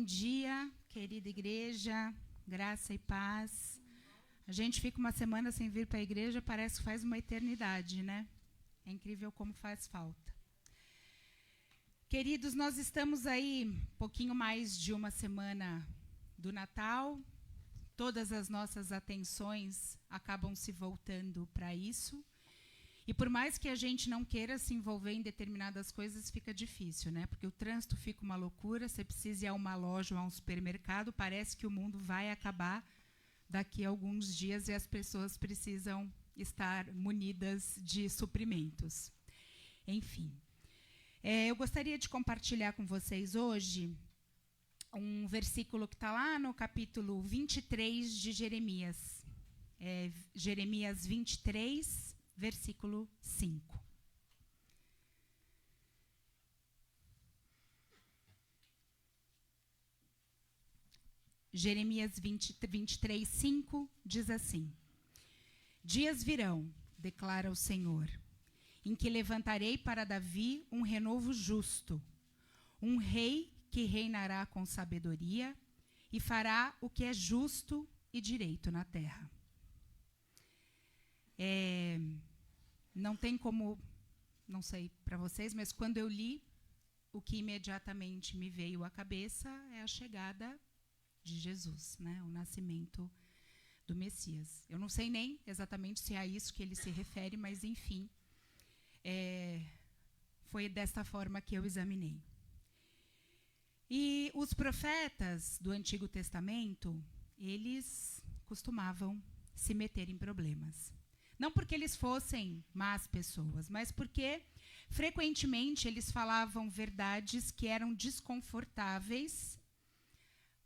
dia, querida igreja, graça e paz. A gente fica uma semana sem vir para a igreja, parece que faz uma eternidade, né? É incrível como faz falta. Queridos, nós estamos aí um pouquinho mais de uma semana do Natal. Todas as nossas atenções acabam se voltando para isso. E por mais que a gente não queira se envolver em determinadas coisas, fica difícil, né? Porque o trânsito fica uma loucura, você precisa ir a uma loja ou a um supermercado, parece que o mundo vai acabar daqui a alguns dias e as pessoas precisam estar munidas de suprimentos. Enfim, eu gostaria de compartilhar com vocês hoje um versículo que está lá no capítulo 23 de Jeremias. Jeremias 23, versículo 5. Jeremias 23, 5 diz assim: Dias virão, declara o Senhor, em que levantarei para Davi um renovo justo, um rei que reinará com sabedoria e fará o que é justo e direito na terra. Não tem como, não sei para vocês, mas quando eu li, o que imediatamente me veio à cabeça é a chegada de Jesus, né? O nascimento do Messias. Eu não sei nem exatamente se é a isso que ele se refere, mas enfim, foi desta forma que eu examinei. E os profetas do Antigo Testamento, eles costumavam se meter em problemas. Não porque eles fossem más pessoas, mas porque, frequentemente, eles falavam verdades que eram desconfortáveis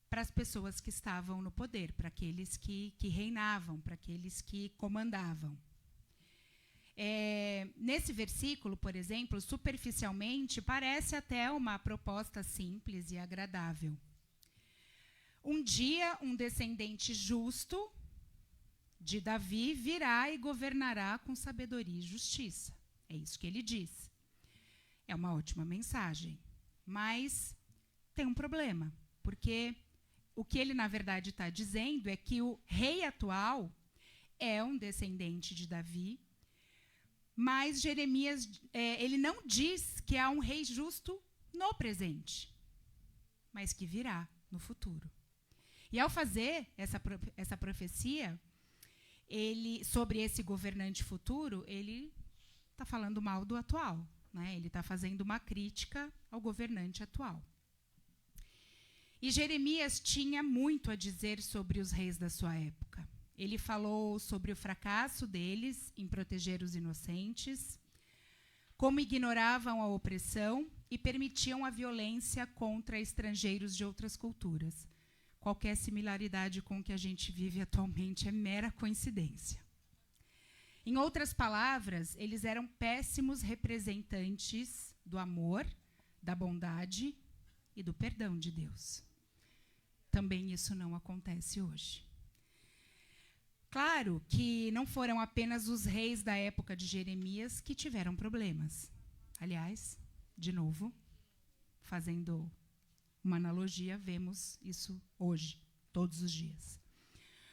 para as pessoas que estavam no poder, para aqueles que reinavam, para aqueles que comandavam. Nesse versículo, por exemplo, superficialmente, parece até uma proposta simples e agradável. Um dia, um descendente justo de Davi virá e governará com sabedoria e justiça. É isso que ele diz. É uma ótima mensagem, mas tem um problema, porque o que ele, na verdade, está dizendo é que o rei atual é um descendente de Davi, mas Jeremias, ele não diz que há um rei justo no presente, mas que virá no futuro. E ao fazer essa profecia, ele, sobre esse governante futuro, ele está falando mal do atual, né? Ele está fazendo uma crítica ao governante atual. E Jeremias tinha muito a dizer sobre os reis da sua época. Ele falou sobre o fracasso deles em proteger os inocentes, como ignoravam a opressão e permitiam a violência contra estrangeiros de outras culturas. Qualquer similaridade com o que a gente vive atualmente é mera coincidência. Em outras palavras, eles eram péssimos representantes do amor, da bondade e do perdão de Deus. Também isso não acontece hoje. Claro que não foram apenas os reis da época de Jeremias que tiveram problemas. Aliás, de novo, fazendo uma analogia, vemos isso hoje, todos os dias.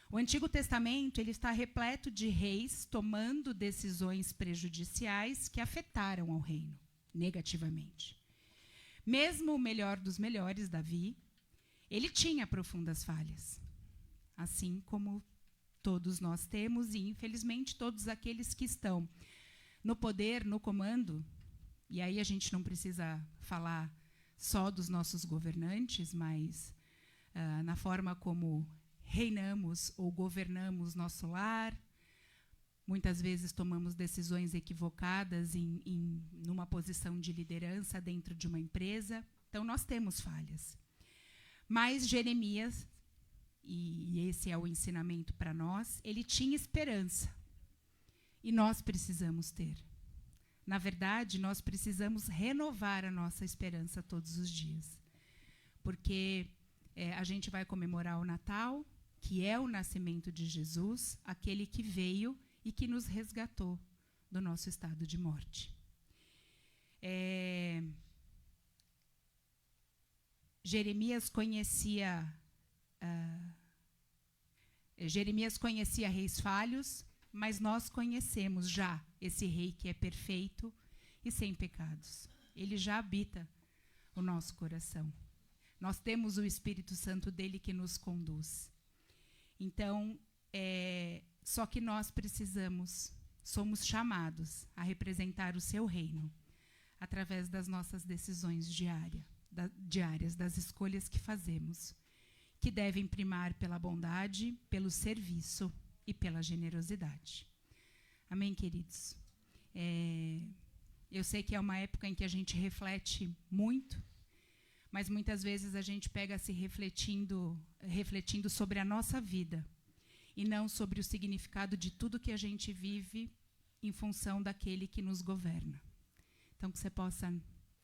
O Antigo Testamento ele está repleto de reis tomando decisões prejudiciais que afetaram ao reino, negativamente. Mesmo o melhor dos melhores, Davi, ele tinha profundas falhas, assim como todos nós temos, e infelizmente todos aqueles que estão no poder, no comando, e aí a gente não precisa falar só dos nossos governantes, mas na forma como reinamos ou governamos nosso lar, muitas vezes tomamos decisões equivocadas numa posição de liderança dentro de uma empresa, então nós temos falhas. Mas Jeremias, e esse é o ensinamento para nós, ele tinha esperança. E nós precisamos ter. Na verdade, nós precisamos renovar a nossa esperança todos os dias. Porque a gente vai comemorar o Natal, que é o nascimento de Jesus, aquele que veio e que nos resgatou do nosso estado de morte. Jeremias conhecia reis falhos, mas nós conhecemos já esse rei que é perfeito e sem pecados. Ele já habita o nosso coração. Nós temos o Espírito Santo dele que nos conduz. Então, só que nós somos chamados a representar o seu reino através das nossas decisões diárias, das escolhas que fazemos, que devem primar pela bondade, pelo serviço e pela generosidade. Amém, queridos? Eu sei que é uma época em que a gente reflete muito, mas muitas vezes a gente pega se refletindo sobre a nossa vida e não sobre o significado de tudo que a gente vive em função daquele que nos governa. Então, que você possa,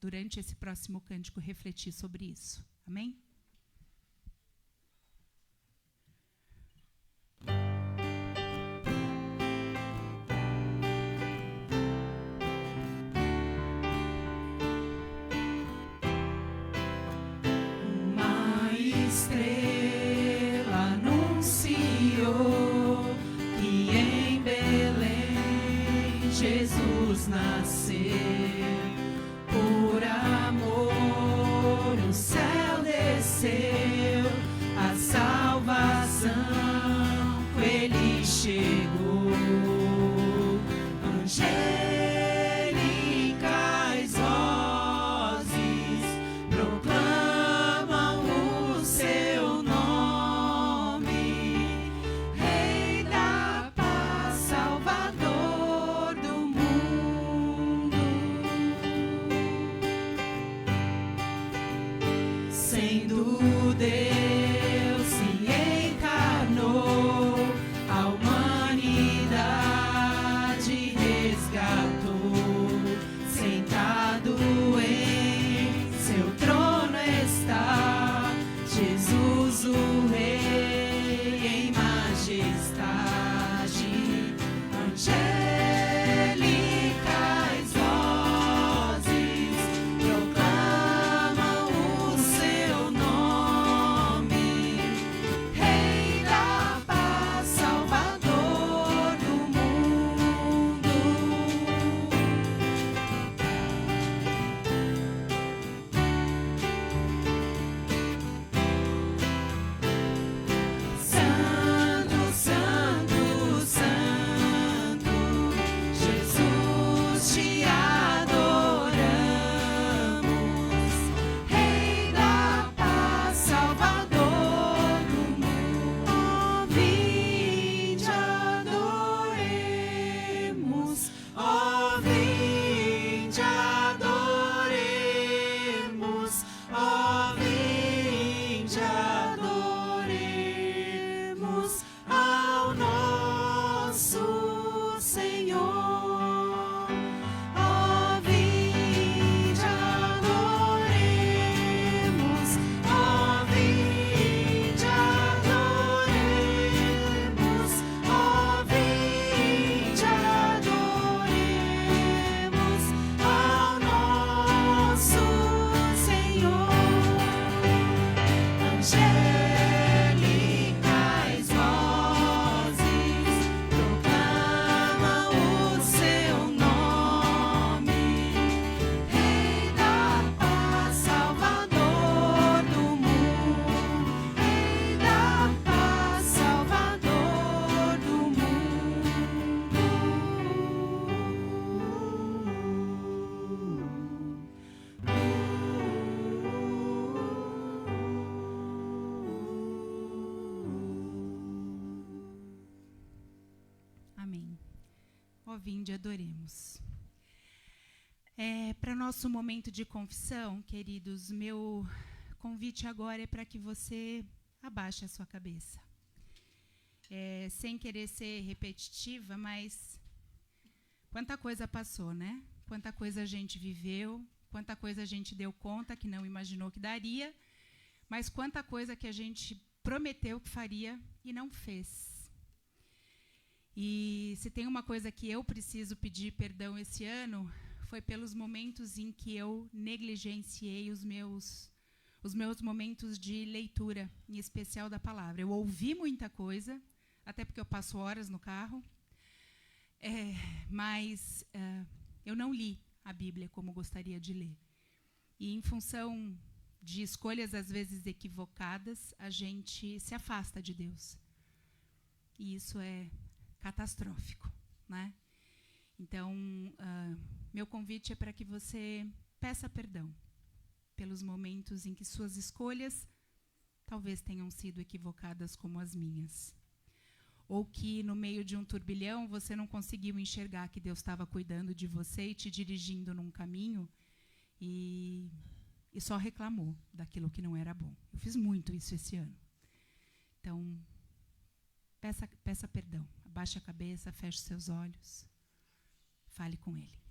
durante esse próximo cântico, refletir sobre isso. Amém? Uma estrela anunciou que em Belém Jesus nasceu. Por amor o céu desceu, a salvação ele chegou. Angélicas vozes proclamam o seu nome, Rei da paz, Salvador do mundo. Sendo Deus se encarnou, a humanidade resgatou. Sentado em seu trono está Jesus, o Rei em majestade. Angélicas vozes proclamam o seu nome, Rei da paz, Salvador do mundo. Santo, Santo, Santo, Jesus te adoramos, Rei da paz, Salvador do mundo. Ó, vinde adoremos, ó, vinde adoremos, ó, vinde adoremos ao nosso Senhor. Ó, vinde adoremos, ó, vinde adoremos, ó, vinde adoremos ao nosso Senhor. Angélicas vozes proclamam o seu nome, Rei da paz, Salvador do mundo, Rei da paz, Salvador do mundo. Amém. Ó, vinde, adoremos. Para nosso momento de confissão, queridos, meu convite agora é para que você abaixe a sua cabeça. Sem querer ser repetitiva, mas quanta coisa passou, né? Quanta coisa a gente viveu, quanta coisa a gente deu conta que não imaginou que daria, mas quanta coisa que a gente prometeu que faria e não fez. E se tem uma coisa que eu preciso pedir perdão esse ano, foi pelos momentos em que eu negligenciei os os meus momentos de leitura, em especial da palavra. Eu ouvi muita coisa, até porque eu passo horas no carro, mas eu não li a Bíblia como gostaria de ler. E em função de escolhas, às vezes, equivocadas, a gente se afasta de Deus. E isso é catastrófico, né? Então, meu convite é para que você peça perdão pelos momentos em que suas escolhas talvez tenham sido equivocadas como as minhas. Ou que, no meio de um turbilhão, você não conseguiu enxergar que Deus estava cuidando de você e te dirigindo num caminho e só reclamou daquilo que não era bom. Eu fiz muito isso esse ano. Então, peça perdão. Abaixe a cabeça, feche seus olhos. Fale com Ele.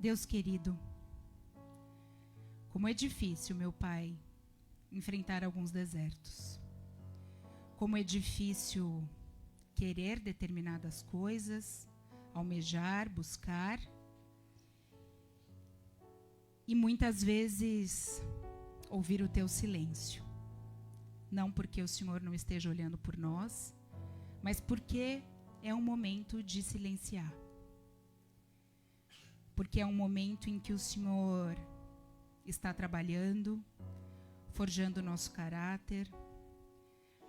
Deus querido, como é difícil, meu Pai, enfrentar alguns desertos. Como é difícil querer determinadas coisas, almejar, buscar. E muitas vezes ouvir o teu silêncio. Não porque o Senhor não esteja olhando por nós, mas porque é um momento de silenciar. Porque é um momento em que o Senhor está trabalhando, forjando o nosso caráter,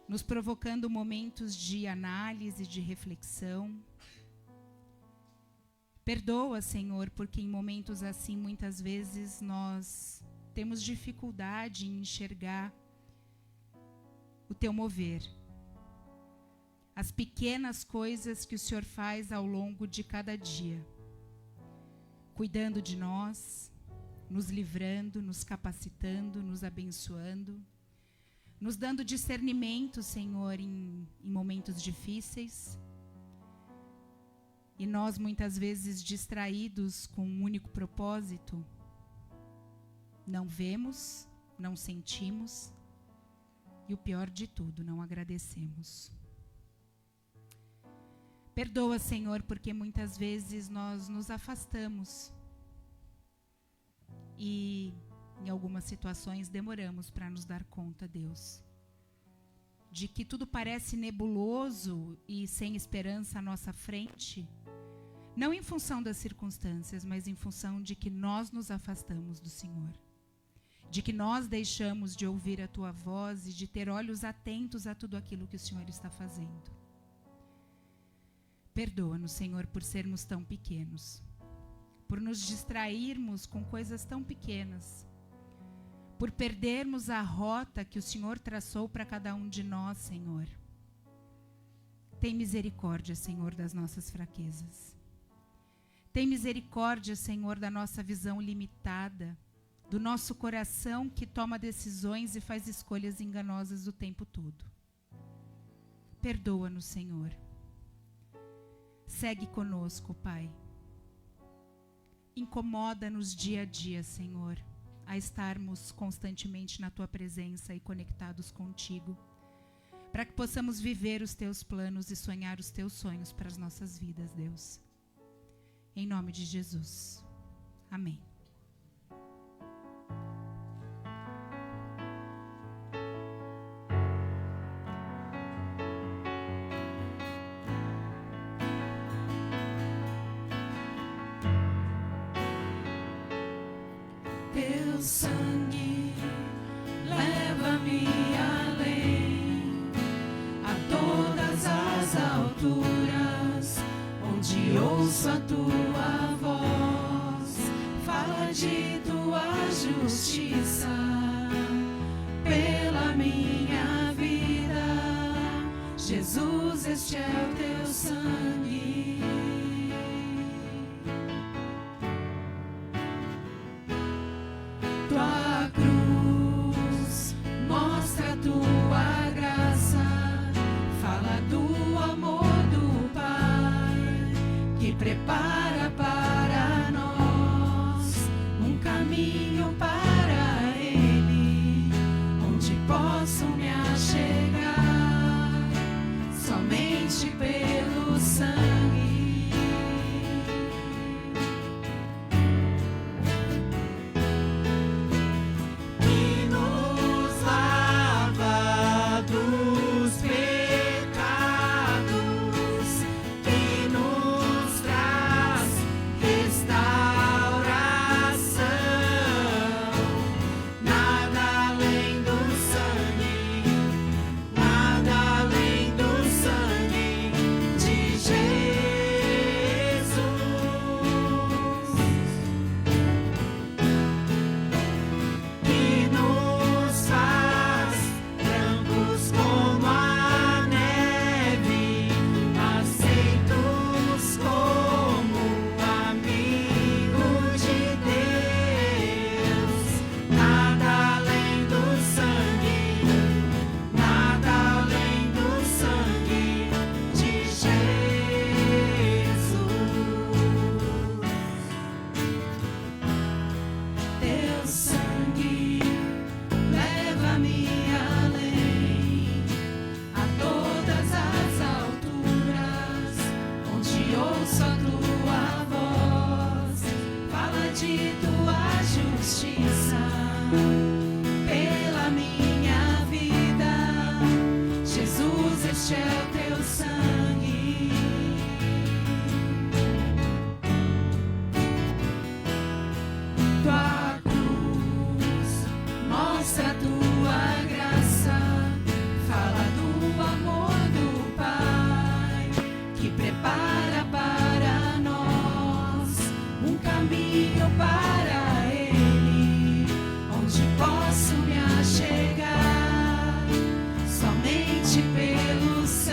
nos provocando momentos de análise, de reflexão. Perdoa, Senhor, porque em momentos assim, muitas vezes, nós temos dificuldade em enxergar o teu mover. As pequenas coisas que o Senhor faz ao longo de cada dia. Cuidando de nós, nos livrando, nos capacitando, nos abençoando, nos dando discernimento, Senhor, em momentos difíceis. E nós, muitas vezes, distraídos com um único propósito, não vemos, não sentimos e, o pior de tudo, não agradecemos. Perdoa, Senhor, porque muitas vezes nós nos afastamos e, em algumas situações, demoramos para nos dar conta, Deus, de que tudo parece nebuloso e sem esperança à nossa frente, não em função das circunstâncias, mas em função de que nós nos afastamos do Senhor, de que nós deixamos de ouvir a Tua voz e de ter olhos atentos a tudo aquilo que o Senhor está fazendo. Perdoa-nos, Senhor, por sermos tão pequenos, por nos distrairmos com coisas tão pequenas, por perdermos a rota que o Senhor traçou para cada um de nós, Senhor. Tem misericórdia, Senhor, das nossas fraquezas. Tem misericórdia, Senhor, da nossa visão limitada, do nosso coração que toma decisões e faz escolhas enganosas o tempo todo. Perdoa-nos, Senhor. Segue conosco, Pai. Incomoda-nos dia a dia, Senhor, a estarmos constantemente na Tua presença e conectados contigo, para que possamos viver os Teus planos e sonhar os Teus sonhos para as nossas vidas, Deus. Em nome de Jesus. Amém. Teu sangue leva-me além, a todas as alturas, onde ouço a Tua voz. Fala de Tua justiça pela minha vida. Jesus, este é o Teu sangue. Tua cruz mostra a Tua sangue. Que nos lava dos pecados, que nos traz restauração. Nada além do sangue, nada além do sangue de Jesus. Que nos faz brancos como a neve, aceitos como amigo de Deus. Nada além do sangue, nada além do sangue de Jesus. Teu sangue leva-me além, a todas as alturas, onde ouço a tua voz, fala de tua justiça pela minha vida. Jesus, este é o teu sangue. Tua cruz mostra a tua graça, fala do amor do Pai, que prepara para nós um caminho para Ele, onde posso me achegar somente pelo sangue.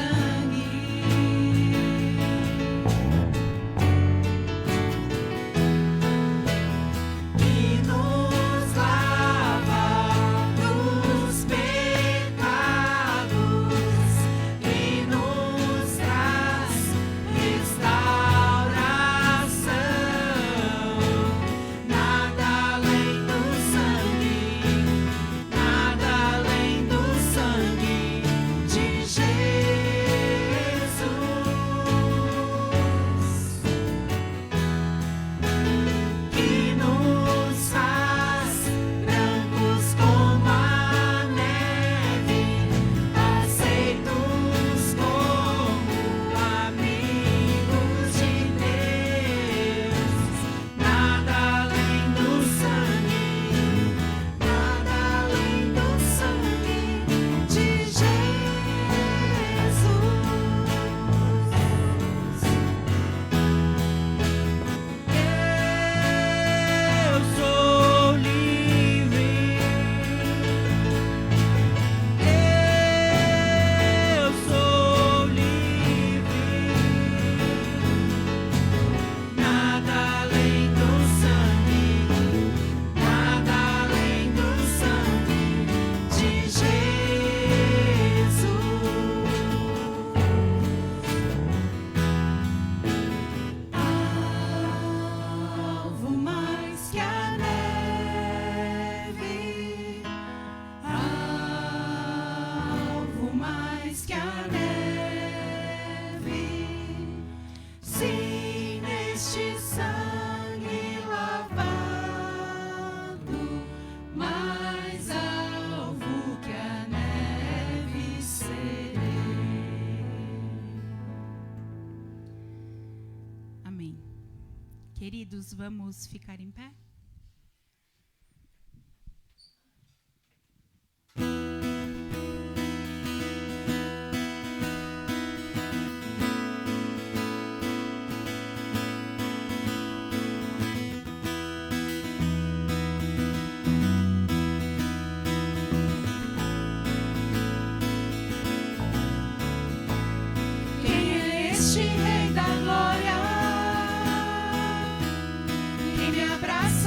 Que nos lava dos pecados, que nos traz restauração. Nada além do sangue, nada além do sangue de Jesus. Que nos faz brancos como a neve, aceitos como amigos de Deus. Nada além do sangue, nada além do sangue de Jesus. Eu sou livre, eu sou livre. Nada além do sangue, nada além do sangue de Jesus. Alvo mais que a neve, alvo mais que a neve. Sim, neste sangue lavado, mais alvo que a neve serei. Amém. Queridos, vamos ficar em pé? Quem é este Rei da Glória? Quem me abraça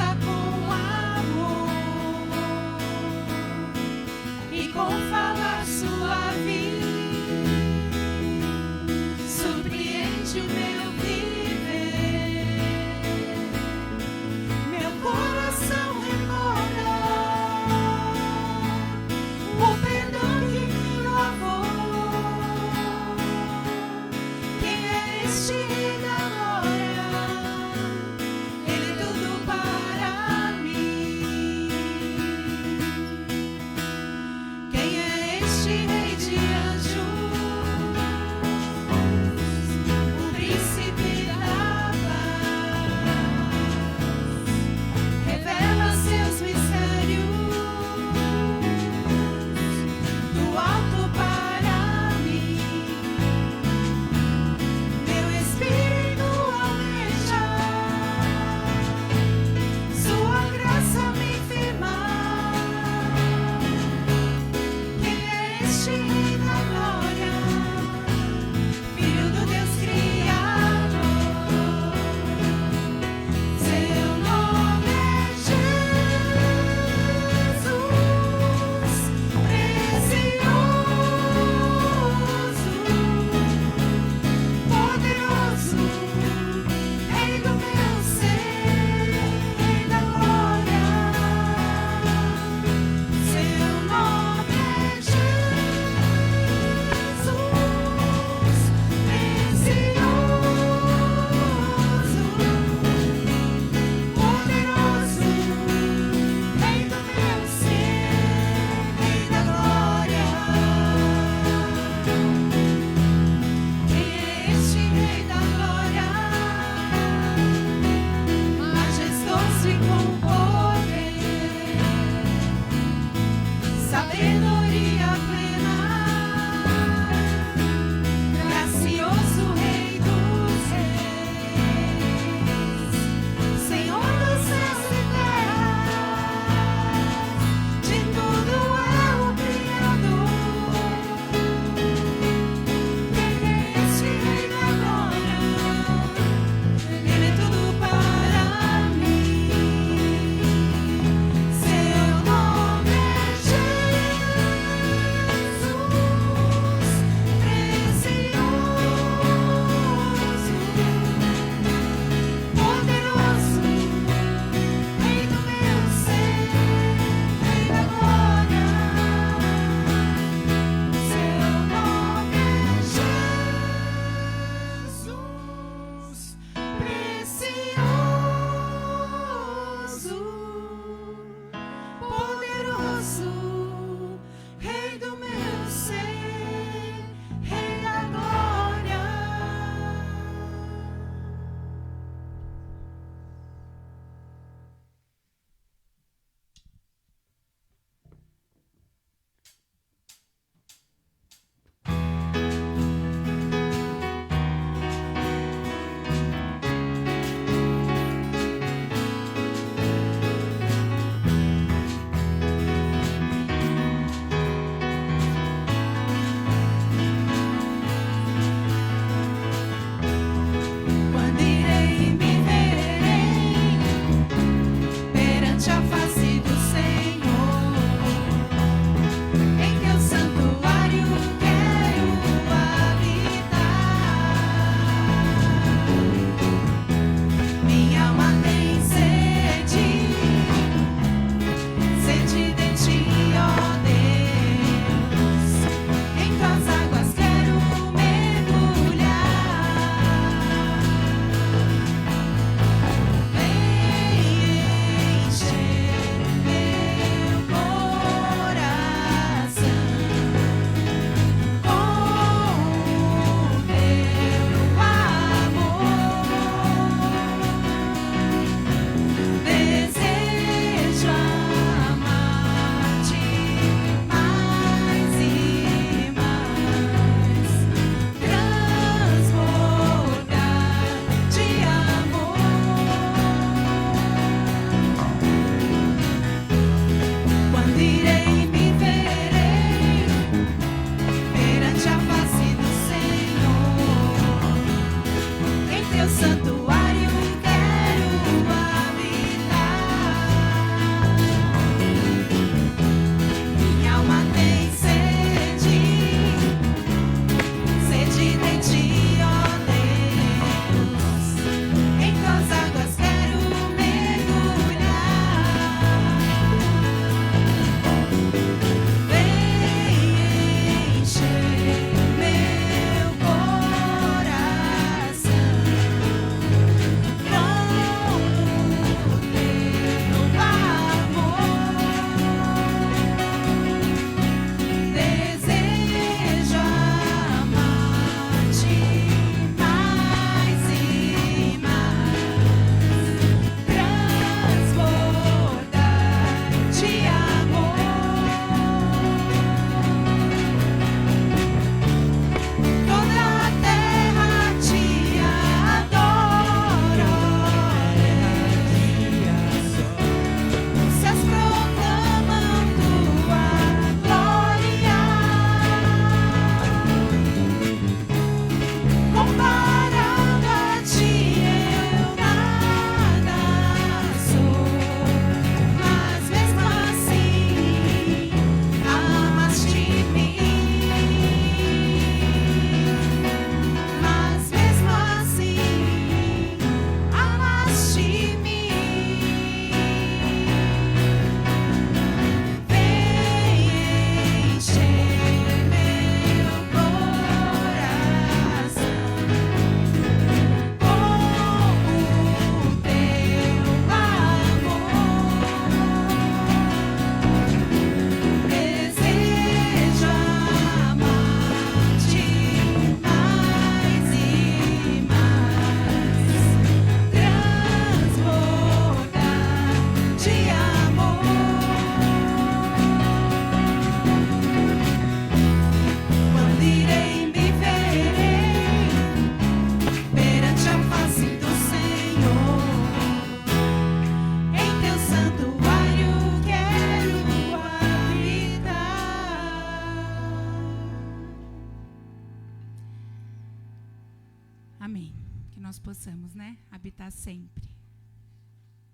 Amém. Que nós possamos, habitar sempre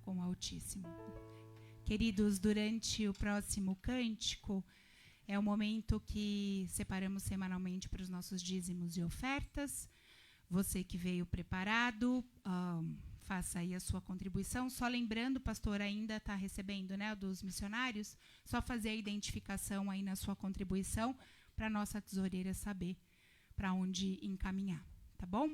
com o Altíssimo. Queridos, durante o próximo cântico, é o momento que separamos semanalmente para os nossos dízimos e ofertas. Você que veio preparado, faça aí a sua contribuição. Só lembrando, pastor, ainda está recebendo, dos missionários, só fazer a identificação aí na sua contribuição para a nossa tesoureira saber para onde encaminhar, tá bom?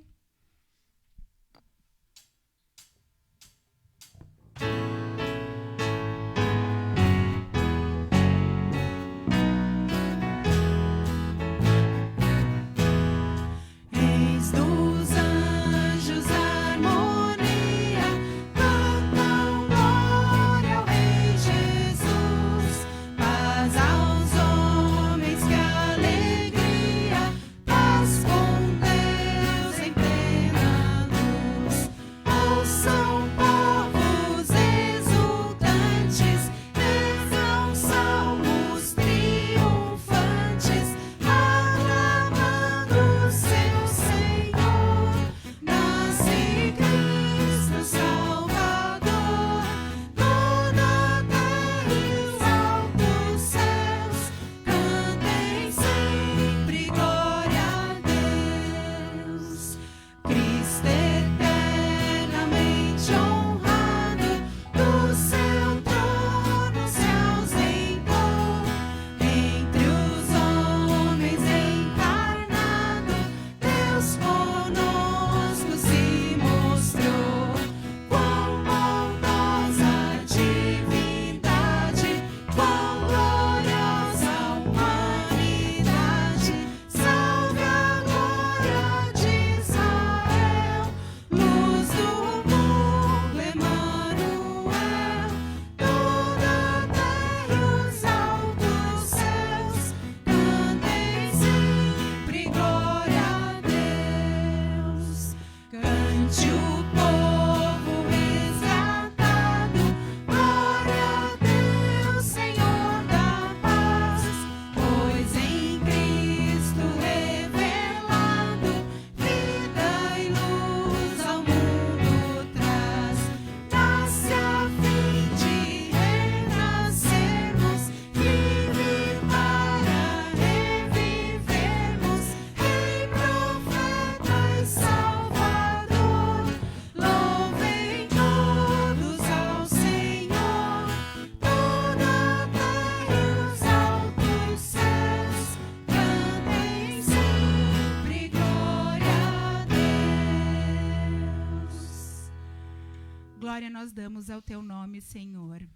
Glória nós damos ao teu nome, Senhor.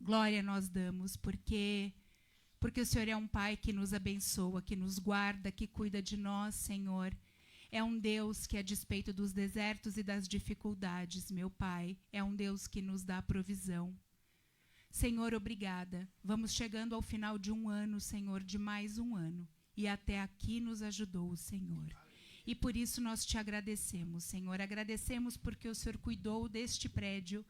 Glória nós damos porque o Senhor é um Pai que nos abençoa, que nos guarda, que cuida de nós, Senhor. É um Deus que, a despeito dos desertos e das dificuldades, meu Pai, é um Deus que nos dá provisão. Senhor, obrigada. Vamos chegando ao final de um ano, Senhor, de mais um ano. E até aqui nos ajudou o Senhor. E por isso nós te agradecemos, Senhor. Agradecemos porque o Senhor cuidou deste prédio,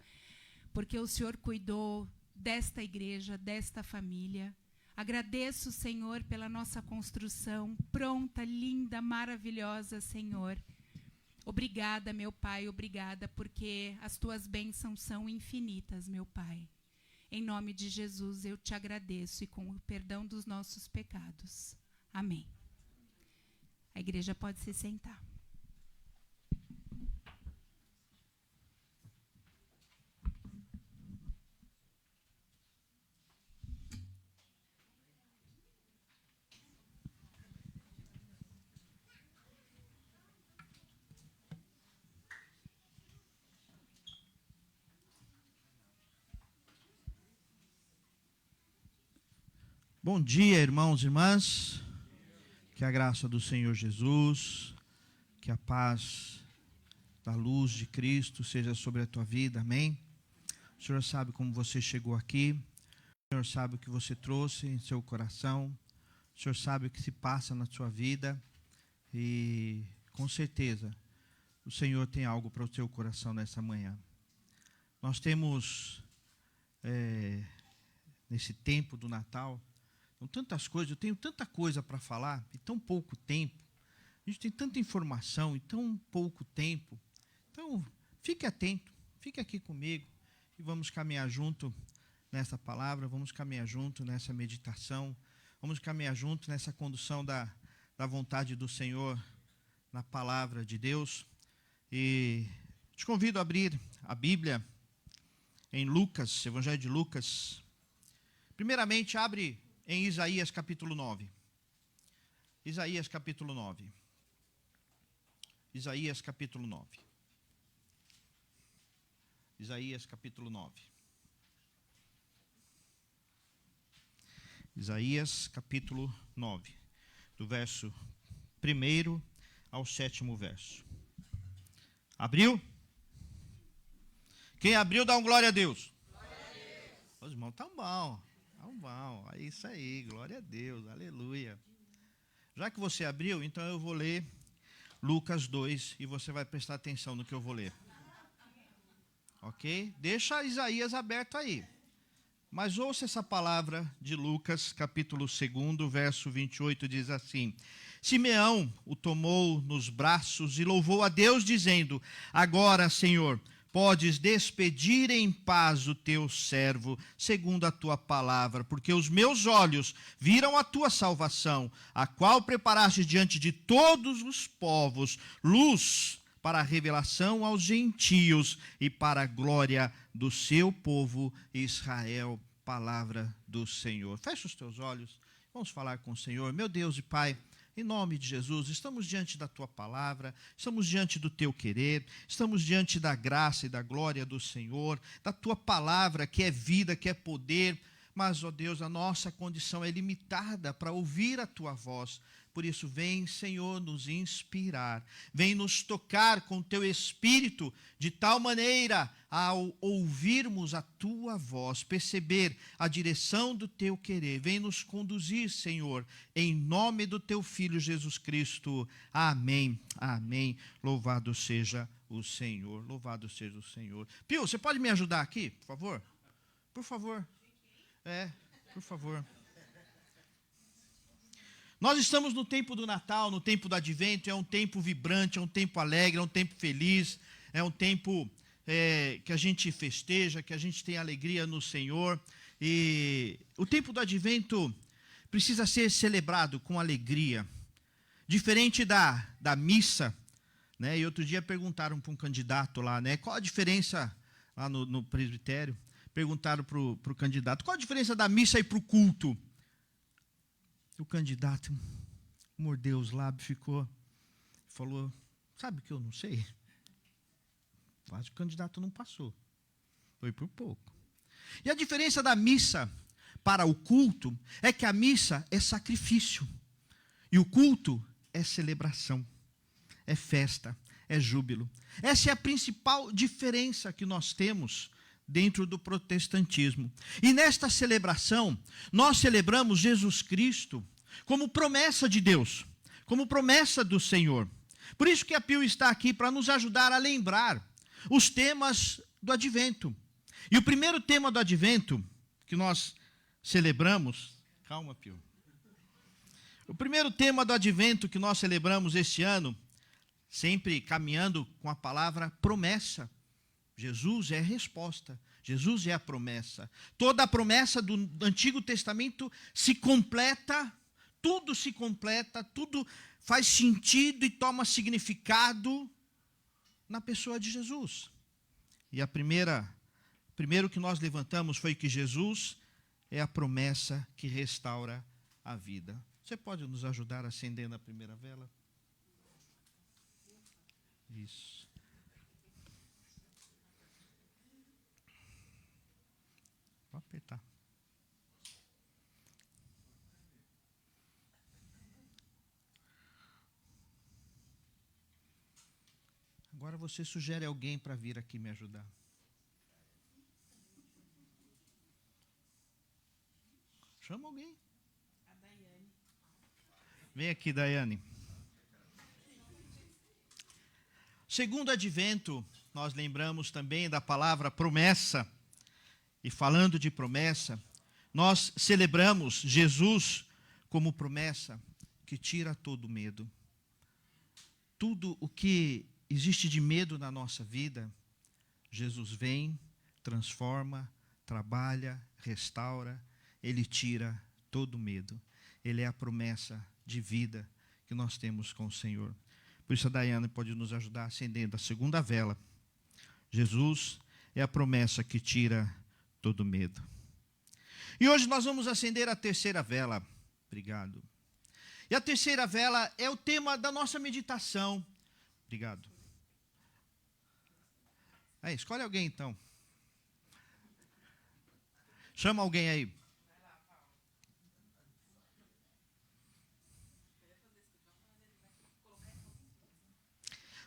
porque o Senhor cuidou desta igreja, desta família. Agradeço, Senhor, pela nossa construção pronta, linda, maravilhosa, Senhor. Obrigada, meu Pai, obrigada, porque as tuas bênçãos são infinitas, meu Pai. Em nome de Jesus eu te agradeço e com o perdão dos nossos pecados. Amém. A igreja pode se sentar. Bom dia, irmãos e irmãs. Que a graça do Senhor Jesus, que a paz da luz de Cristo seja sobre a tua vida, amém? O Senhor sabe como você chegou aqui, o Senhor sabe o que você trouxe em seu coração, o Senhor sabe o que se passa na sua vida e, com certeza, o Senhor tem algo para o seu coração nessa manhã. Nós temos, nesse tempo do Natal, com tantas coisas, eu tenho tanta coisa para falar, e tão pouco tempo, A gente tem tanta informação em tão pouco tempo. Então, fique atento, fique aqui comigo e vamos caminhar junto nessa palavra, vamos caminhar junto nessa meditação, vamos caminhar junto nessa condução da vontade do Senhor na palavra de Deus. E te convido a abrir a Bíblia em Lucas, Evangelho de Lucas. Primeiramente, abre em Isaías capítulo 9. Isaías capítulo 9. Isaías capítulo 9. Isaías capítulo 9. Isaías capítulo 9, do verso 1 ao 7º verso. Abriu? Quem abriu, dá um glória a Deus. Glória a Deus. Os irmãos, tá bom. É isso aí, glória a Deus, aleluia. Já que você abriu, então eu vou ler Lucas 2 e você vai prestar atenção no que eu vou ler. Ok? Deixa Isaías aberto aí. Mas ouça essa palavra de Lucas, capítulo 2, verso 28, diz assim: Simeão o tomou nos braços e louvou a Deus, dizendo: Agora, Senhor, podes despedir em paz o teu servo, segundo a tua palavra, porque os meus olhos viram a tua salvação, a qual preparaste diante de todos os povos, luz para a revelação aos gentios e para a glória do seu povo Israel. Palavra do Senhor. Fecha os teus olhos, vamos falar com o Senhor. Meu Deus e Pai, em nome de Jesus, estamos diante da tua palavra, estamos diante do teu querer, estamos diante da graça e da glória do Senhor, da tua palavra que é vida, que é poder, mas, ó Deus, a nossa condição é limitada para ouvir a tua voz. Por isso, vem, Senhor, nos inspirar, vem nos tocar com o teu Espírito, de tal maneira, ao ouvirmos a tua voz, perceber a direção do teu querer. Vem nos conduzir, Senhor, em nome do teu Filho Jesus Cristo. Amém, amém. Louvado seja o Senhor, louvado seja o Senhor. Pio, você pode me ajudar aqui, por favor? Por favor. Por favor. Nós estamos no tempo do Natal, no tempo do Advento, é um tempo vibrante, é um tempo alegre, é um tempo feliz, é um tempo que a gente festeja, que a gente tem alegria no Senhor. E o tempo do Advento precisa ser celebrado com alegria, diferente da missa, né? E outro dia perguntaram para um candidato lá, né? Qual a diferença, lá no presbitério, perguntaram para o candidato, qual a diferença da missa e para o culto? O candidato mordeu os lábios, falou, sabe que eu não sei? Quase que o candidato não passou. Foi por pouco. E a diferença da missa para o culto é que a missa é sacrifício. E o culto é celebração, é festa, é júbilo. Essa é a principal diferença que nós temos dentro do protestantismo. E nesta celebração, nós celebramos Jesus Cristo como promessa de Deus, como promessa do Senhor. Por isso que a Pio está aqui, para nos ajudar a lembrar os temas do Advento. E o primeiro tema do Advento que nós celebramos... Calma, Pio. O primeiro tema do Advento que nós celebramos este ano, sempre caminhando com a palavra promessa. Jesus é a resposta, Jesus é a promessa. Toda a promessa do Antigo Testamento se completa, tudo se completa, tudo faz sentido e toma significado na pessoa de Jesus. E primeiro que nós levantamos foi que Jesus é a promessa que restaura a vida. Você pode nos ajudar acendendo a primeira vela? Isso. Vou apertar. Agora você sugere alguém para vir aqui me ajudar. Chama alguém. A Daiane. Vem aqui, Daiane. Segundo Advento, nós lembramos também da palavra promessa. E falando de promessa, nós celebramos Jesus como promessa que tira todo medo. tudo o que existe de medo na nossa vida, Jesus vem, transforma, trabalha, restaura, Ele tira todo medo. Ele é a promessa de vida que nós temos com o Senhor. Por isso a Daiane pode nos ajudar acendendo a segunda vela. Jesus é a promessa que tira todo medo. E hoje nós vamos acender a terceira vela. Obrigado. E a terceira vela é o tema da nossa meditação. Obrigado. Aí, escolhe alguém então. Chama alguém aí.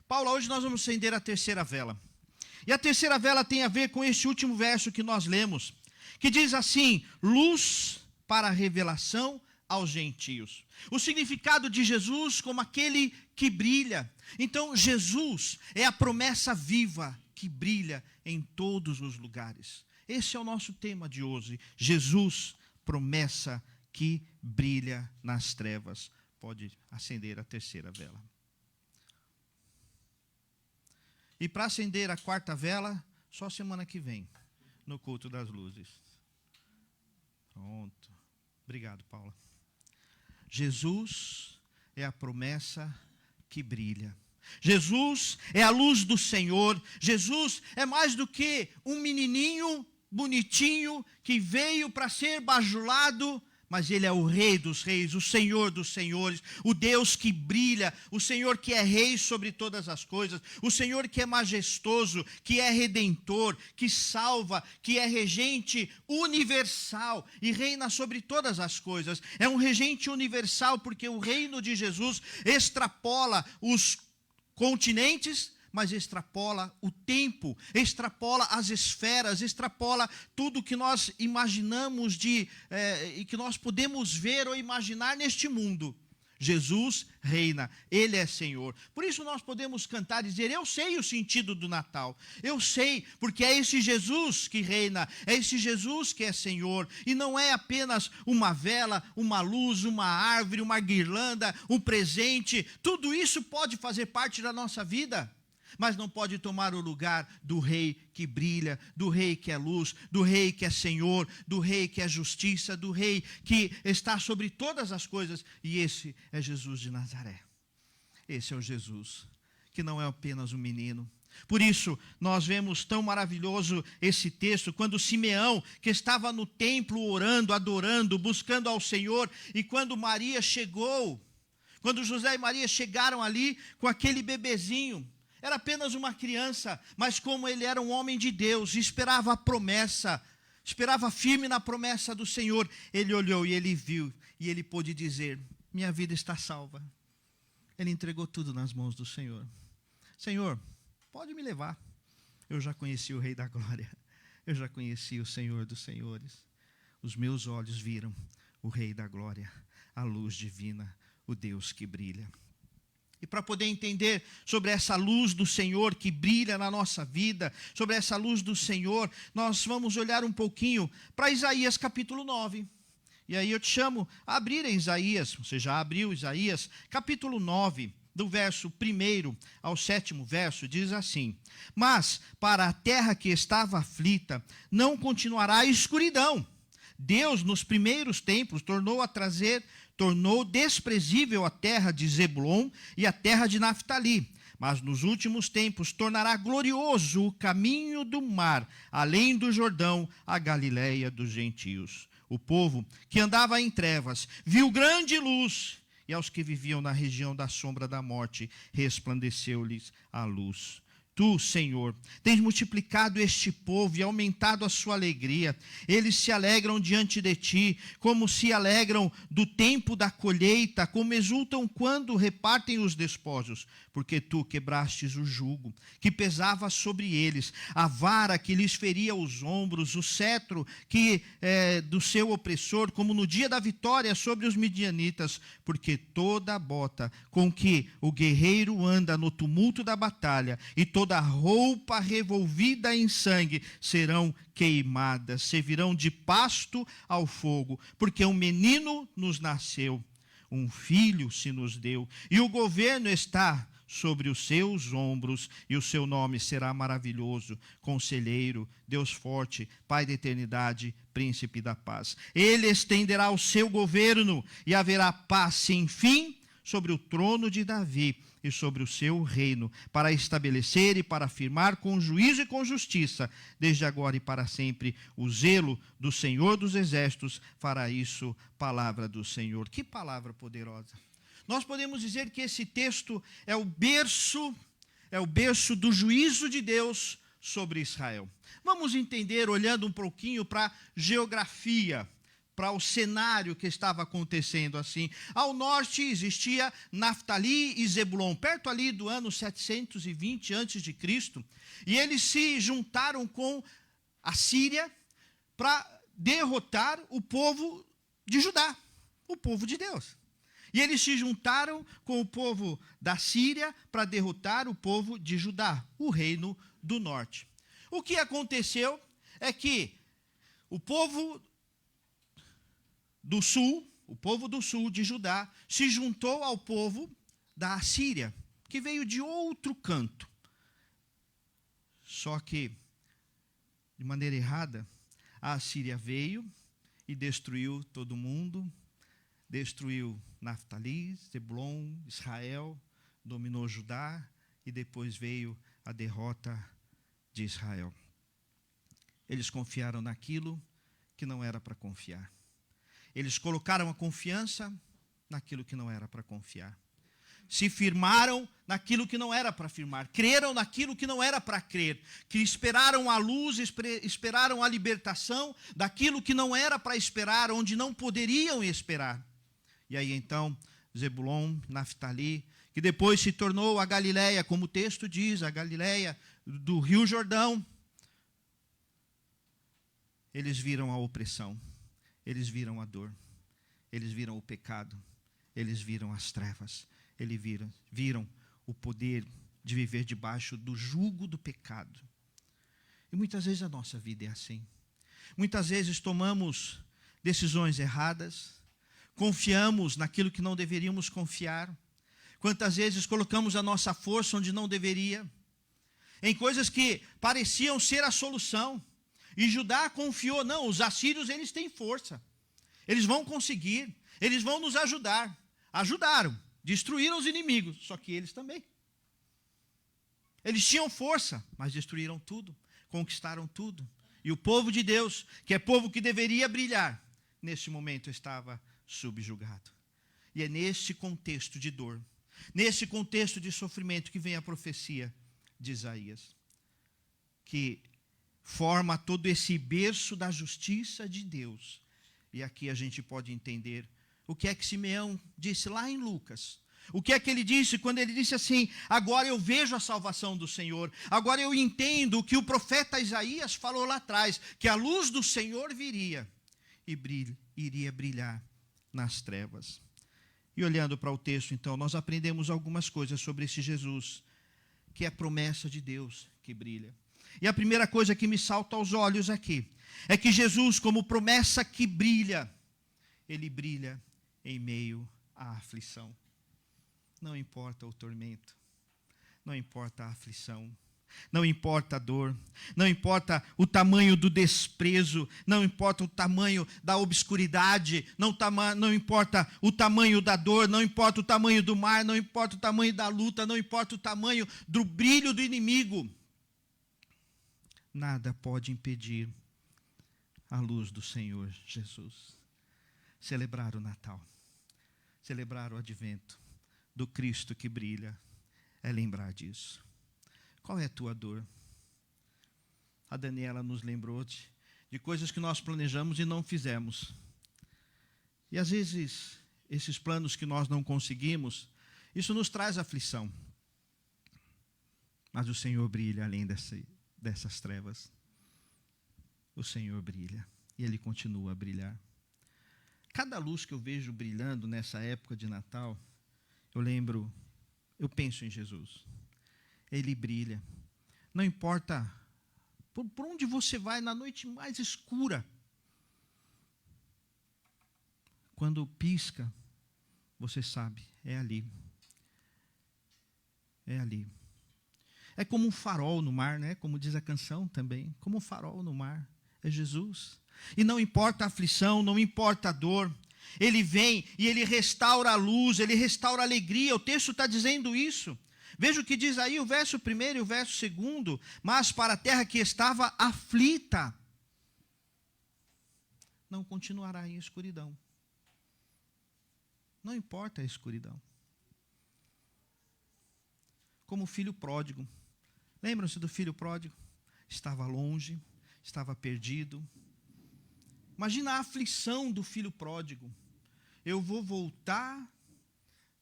Paula, hoje nós vamos acender a terceira vela. E a terceira vela tem a ver com este último verso que nós lemos, que diz assim: luz para a revelação aos gentios. O significado de Jesus como aquele que brilha. Então, Jesus é a promessa viva que brilha em todos os lugares. Esse é o nosso tema de hoje. Jesus, promessa que brilha nas trevas. Pode acender a terceira vela. E para acender a quarta vela, só semana que vem, no culto das luzes. Pronto. Obrigado, Paula. Jesus é a promessa que brilha. Jesus é a luz do Senhor. Jesus é mais do que um menininho bonitinho que veio para ser bajulado, mas Ele é o Rei dos Reis, o Senhor dos Senhores, o Deus que brilha, o Senhor que é Rei sobre todas as coisas, o Senhor que é majestoso, que é Redentor, que salva, que é regente universal e reina sobre todas as coisas. É um regente universal porque o reino de Jesus extrapola os continentes, mas extrapola o tempo, extrapola as esferas, extrapola tudo que nós imaginamos e que nós podemos ver ou imaginar neste mundo. Jesus reina, Ele é Senhor. Por isso nós podemos cantar e dizer: eu sei o sentido do Natal. Eu sei, porque é esse Jesus que reina, é esse Jesus que é Senhor. E não é apenas uma vela, uma luz, uma árvore, uma guirlanda, um presente. Tudo isso pode fazer parte da nossa vida, mas não pode tomar o lugar do Rei que brilha, do Rei que é luz, do Rei que é Senhor, do Rei que é justiça, do Rei que está sobre todas as coisas. E esse é Jesus de Nazaré. Esse é o Jesus que não é apenas um menino. Por isso, nós vemos tão maravilhoso esse texto, quando Simeão, que estava no templo orando, adorando, buscando ao Senhor, e quando Maria chegou, quando José e Maria chegaram ali com aquele bebezinho, era apenas uma criança, mas como ele era um homem de Deus, esperava a promessa, esperava firme na promessa do Senhor, ele olhou e ele viu, e ele pôde dizer: minha vida está salva. Ele entregou tudo nas mãos do Senhor. Senhor, pode me levar. Eu já conheci o Rei da Glória, eu já conheci o Senhor dos Senhores. Os meus olhos viram o Rei da Glória, a luz divina, o Deus que brilha. E para poder entender sobre essa luz do Senhor que brilha na nossa vida, sobre essa luz do Senhor, nós vamos olhar um pouquinho para Isaías capítulo 9. E aí eu te chamo a abrir em Isaías, você já abriu Isaías, capítulo 9, do verso 1 ao 7º verso, diz assim: mas para a terra que estava aflita, não continuará a escuridão. Deus, nos primeiros tempos, tornou desprezível a terra de Zebulon e a terra de Naftali, mas nos últimos tempos tornará glorioso o caminho do mar, além do Jordão, a Galileia dos gentios. O povo que andava em trevas viu grande luz, e aos que viviam na região da sombra da morte resplandeceu-lhes a luz. Tu, Senhor, tens multiplicado este povo e aumentado a sua alegria. Eles se alegram diante de ti, como se alegram do tempo da colheita, como exultam quando repartem os despojos. Porque tu quebrastes o jugo que pesava sobre eles, a vara que lhes feria os ombros, o cetro do seu opressor, como no dia da vitória sobre os midianitas. Porque toda a bota com que o guerreiro anda no tumulto da batalha e toda a roupa revolvida em sangue serão queimadas, servirão de pasto ao fogo, porque um menino nos nasceu, um filho se nos deu, e o governo está sobre os seus ombros, e o seu nome será maravilhoso, Conselheiro, Deus forte, Pai da eternidade, Príncipe da paz. Ele estenderá o seu governo e haverá paz sem fim sobre o trono de Davi e sobre o seu reino, para estabelecer e para afirmar com juízo e com justiça, desde agora e para sempre. O zelo do Senhor dos Exércitos fará isso, palavra do Senhor. Que palavra poderosa! Nós podemos dizer que esse texto é o berço do juízo de Deus sobre Israel. Vamos entender, olhando um pouquinho para a geografia, para o cenário que estava acontecendo assim. Ao norte existia Naftali e Zebulon, perto ali do ano 720 a.C., e eles se juntaram com a Síria para derrotar o povo de Judá, o povo de Deus. E eles se juntaram com o povo da Síria para derrotar o povo de Judá, o reino do norte. O que aconteceu é que o povo do sul de Judá, se juntou ao povo da Assíria, que veio de outro canto. Só que, de maneira errada, a Assíria veio e destruiu todo mundo, destruiu Naftali, Zebulon, Israel, dominou Judá, e depois veio a derrota de Israel. Eles confiaram naquilo que não era para confiar. Eles colocaram a confiança naquilo que não era para confiar. Se firmaram naquilo que não era para firmar. Creram naquilo que não era para crer. Que esperaram a luz, esperaram a libertação daquilo que não era para esperar, onde não poderiam esperar. E aí então, Zebulon, Naftali, que depois se tornou a Galileia, como o texto diz, a Galileia do Rio Jordão. Eles viram a opressão. Eles viram a dor, eles viram o pecado, eles viram as trevas, eles viram o poder de viver debaixo do jugo do pecado. E muitas vezes a nossa vida é assim. Muitas vezes tomamos decisões erradas, confiamos naquilo que não deveríamos confiar. Quantas vezes colocamos a nossa força onde não deveria, em coisas que pareciam ser a solução. E Judá confiou, não, os assírios eles têm força, eles vão conseguir, eles vão nos ajudar. Ajudaram, destruíram os inimigos, só que eles também. Eles tinham força, mas destruíram tudo, conquistaram tudo. E o povo de Deus, que é povo que deveria brilhar, nesse momento estava subjugado. E é nesse contexto de dor, nesse contexto de sofrimento que vem a profecia de Isaías, que forma todo esse berço da justiça de Deus. E aqui a gente pode entender o que é que Simeão disse lá em Lucas. O que é que ele disse quando ele disse assim: agora eu vejo a salvação do Senhor, agora eu entendo o que o profeta Isaías falou lá atrás, que a luz do Senhor viria e iria brilhar nas trevas. E olhando para o texto, então, nós aprendemos algumas coisas sobre esse Jesus, que é a promessa de Deus que brilha. E a primeira coisa que me salta aos olhos aqui é que Jesus, como promessa que brilha, ele brilha em meio à aflição. Não importa o tormento, não importa a aflição, não importa a dor, não importa o tamanho do desprezo, não importa o tamanho da obscuridade, não importa o tamanho da dor, não importa o tamanho do mar, não importa o tamanho da luta, não importa o tamanho do brilho do inimigo. Nada pode impedir a luz do Senhor Jesus. Celebrar o Natal, celebrar o advento do Cristo que brilha, é lembrar disso. Qual é a tua dor? A Daniela nos lembrou de coisas que nós planejamos e não fizemos. E às vezes, esses planos que nós não conseguimos, isso nos traz aflição. Mas o Senhor brilha além dessas trevas. O Senhor brilha e Ele continua a brilhar. Cada luz que eu vejo brilhando nessa época de Natal, eu penso em Jesus. Ele brilha. Não importa por onde você vai na noite mais escura. Quando pisca, você sabe, é ali. é ali. É como um farol no mar, né? Como diz a canção também, como um farol no mar, é Jesus. E não importa a aflição, não importa a dor, Ele vem e Ele restaura a luz, Ele restaura a alegria, o texto está dizendo isso. Veja o que diz aí o verso 1 e o verso 2, mas para a terra que estava aflita, não continuará em escuridão. Não importa a escuridão. Como o filho pródigo. Lembram-se do filho pródigo? Estava longe, estava perdido. Imagina a aflição do filho pródigo. Eu vou voltar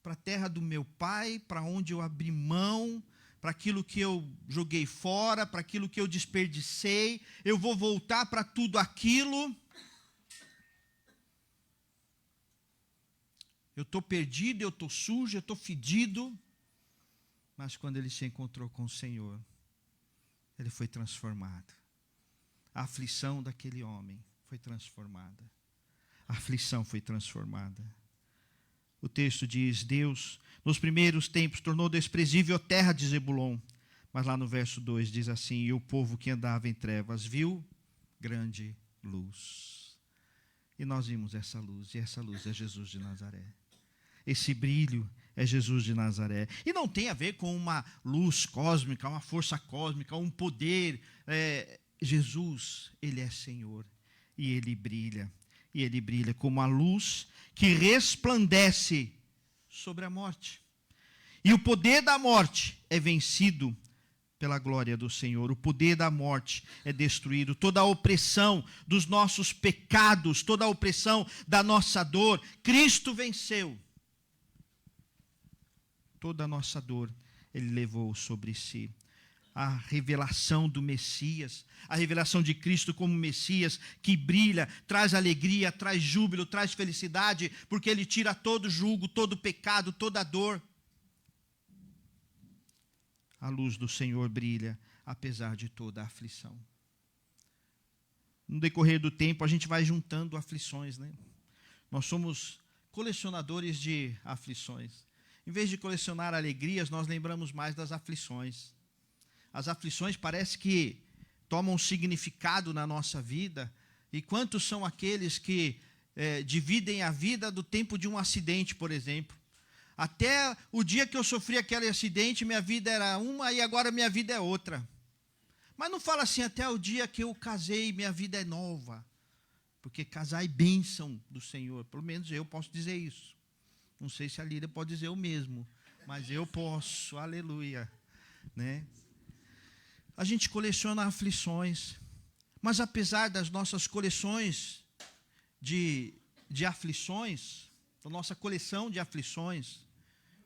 para a terra do meu pai, para onde eu abri mão, para aquilo que eu joguei fora, para aquilo que eu desperdicei. Eu vou voltar para tudo aquilo. Eu estou perdido, eu estou sujo, eu estou fedido. Mas quando ele se encontrou com o Senhor, ele foi transformado. A aflição daquele homem foi transformada. A aflição foi transformada. O texto diz, Deus, nos primeiros tempos, tornou desprezível a terra de Zebulon. Mas lá no verso 2 diz assim, e o povo que andava em trevas viu grande luz. E nós vimos essa luz, e essa luz é Jesus de Nazaré. Esse brilho é Jesus de Nazaré. E não tem a ver com uma luz cósmica, uma força cósmica, um poder. Jesus, Ele é Senhor. E Ele brilha. E Ele brilha como a luz que resplandece sobre a morte. E o poder da morte é vencido pela glória do Senhor. O poder da morte é destruído. Toda a opressão dos nossos pecados, toda a opressão da nossa dor, Cristo venceu. Toda a nossa dor, Ele levou sobre si. A revelação do Messias, a revelação de Cristo como Messias, que brilha, traz alegria, traz júbilo, traz felicidade, porque Ele tira todo jugo, todo pecado, toda dor. A luz do Senhor brilha, apesar de toda a aflição. No decorrer do tempo, a gente vai juntando aflições, né? Nós somos colecionadores de aflições. Em vez de colecionar alegrias, nós lembramos mais das aflições. As aflições parece que tomam significado na nossa vida. E quantos são aqueles que dividem a vida do tempo de um acidente, por exemplo? Até o dia que eu sofri aquele acidente, minha vida era uma e agora minha vida é outra. Mas não fala assim, até o dia que eu casei, minha vida é nova. Porque casar é bênção do Senhor. Pelo menos eu posso dizer isso. Não sei se a Lídia pode dizer o mesmo, mas eu posso, aleluia, né? A gente coleciona aflições, mas apesar das nossas coleções de aflições, da nossa coleção de aflições,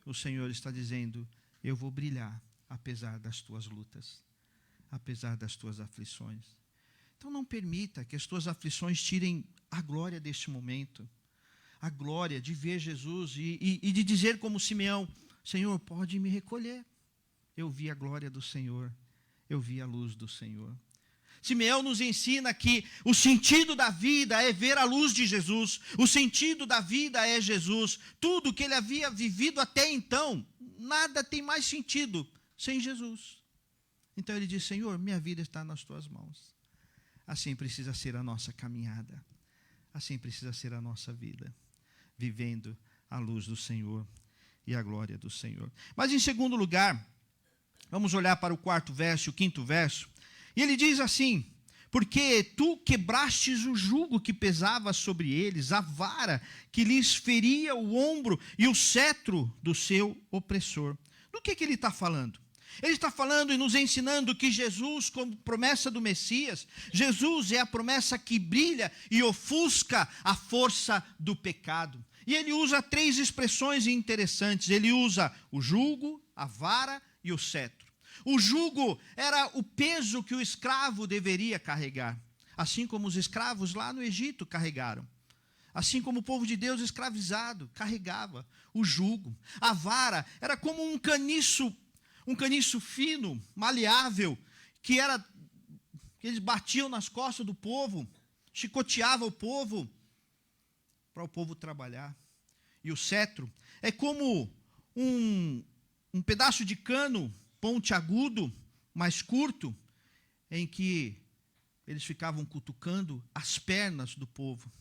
o Senhor está dizendo, eu vou brilhar, apesar das tuas lutas, apesar das tuas aflições. Então não permita que as tuas aflições tirem a glória deste momento. A glória de ver Jesus e de dizer como Simeão, Senhor, pode me recolher. Eu vi a glória do Senhor, eu vi a luz do Senhor. Simeão nos ensina que o sentido da vida é ver a luz de Jesus, o sentido da vida é Jesus. Tudo que ele havia vivido até então, nada tem mais sentido sem Jesus. Então ele diz, Senhor, minha vida está nas tuas mãos. Assim precisa ser a nossa caminhada, assim precisa ser a nossa vida. Vivendo a luz do Senhor e a glória do Senhor. Mas em segundo lugar, vamos olhar para o 4º verso e o 5º verso. E ele diz assim, porque tu quebrastes o jugo que pesava sobre eles, a vara que lhes feria o ombro e o cetro do seu opressor. Do que ele está falando? Ele está falando e nos ensinando que Jesus, como promessa do Messias, Jesus é a promessa que brilha e ofusca a força do pecado. E ele usa 3 expressões interessantes. Ele usa o jugo, a vara e o cetro. O jugo era o peso que o escravo deveria carregar, assim como os escravos lá no Egito carregaram. Assim como o povo de Deus escravizado carregava o jugo. A vara era como um caniço fino, maleável, que eles batiam nas costas do povo, chicoteava o povo, para o povo trabalhar. E o cetro é como um pedaço de cano pontiagudo, mais curto, em que eles ficavam cutucando as pernas do povo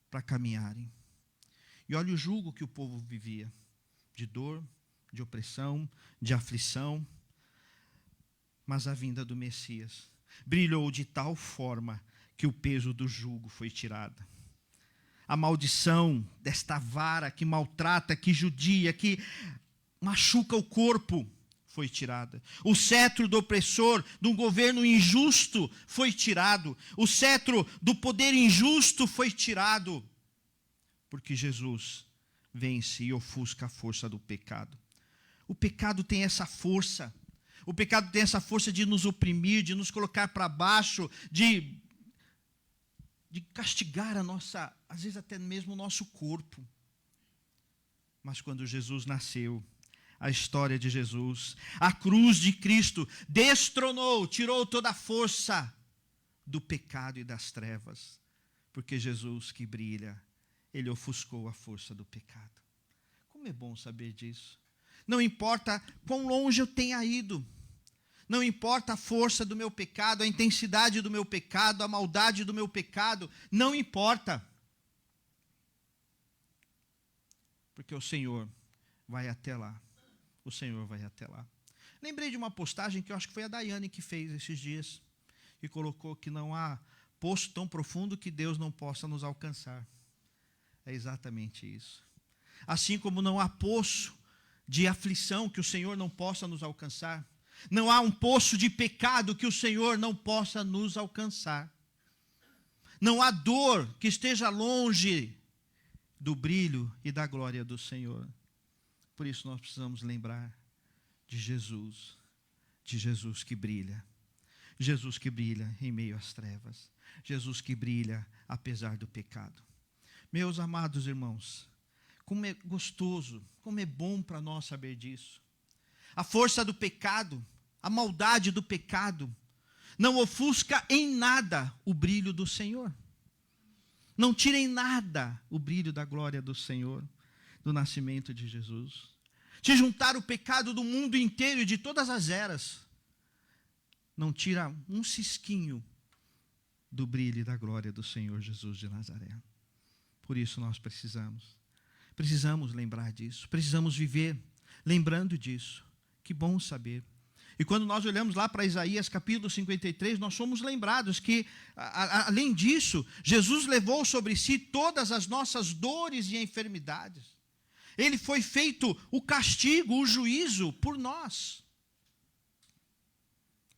para caminharem. E olha o jugo que o povo vivia, de dor, de opressão, de aflição. Mas a vinda do Messias brilhou de tal forma que o peso do jugo foi tirado. A maldição desta vara que maltrata, que judia, que machuca o corpo, foi tirada. O cetro do opressor, de um governo injusto, foi tirado. O cetro do poder injusto foi tirado. Porque Jesus vence e ofusca a força do pecado. O pecado tem essa força. O pecado tem essa força de nos oprimir, de nos colocar para baixo, de castigar a nossa, às vezes até mesmo o nosso corpo. Mas quando Jesus nasceu, a história de Jesus, a cruz de Cristo destronou, tirou toda a força do pecado e das trevas. Porque Jesus que brilha, ele ofuscou a força do pecado. Como é bom saber disso. Não importa quão longe eu tenha ido. Não importa a força do meu pecado, a intensidade do meu pecado, a maldade do meu pecado. Não importa. Porque o Senhor vai até lá. O Senhor vai até lá. Lembrei de uma postagem que eu acho que foi a Daiane que fez esses dias. E colocou que não há poço tão profundo que Deus não possa nos alcançar. É exatamente isso. Assim como não há poço de aflição que o Senhor não possa nos alcançar. Não há um poço de pecado que o Senhor não possa nos alcançar. Não há dor que esteja longe do brilho e da glória do Senhor. Por isso nós precisamos lembrar de Jesus que brilha. Jesus que brilha em meio às trevas. Jesus que brilha apesar do pecado. Meus amados irmãos, como é gostoso, como é bom para nós saber disso. A força do pecado, a maldade do pecado, não ofusca em nada o brilho do Senhor. Não tira em nada o brilho da glória do Senhor, do nascimento de Jesus. Se juntar o pecado do mundo inteiro e de todas as eras, não tira um cisquinho do brilho e da glória do Senhor Jesus de Nazaré. Por isso nós precisamos lembrar disso, precisamos viver lembrando disso. Que bom saber. E quando nós olhamos lá para Isaías capítulo 53, nós somos lembrados que, além disso, Jesus levou sobre si todas as nossas dores e enfermidades. Ele foi feito o castigo, o juízo por nós.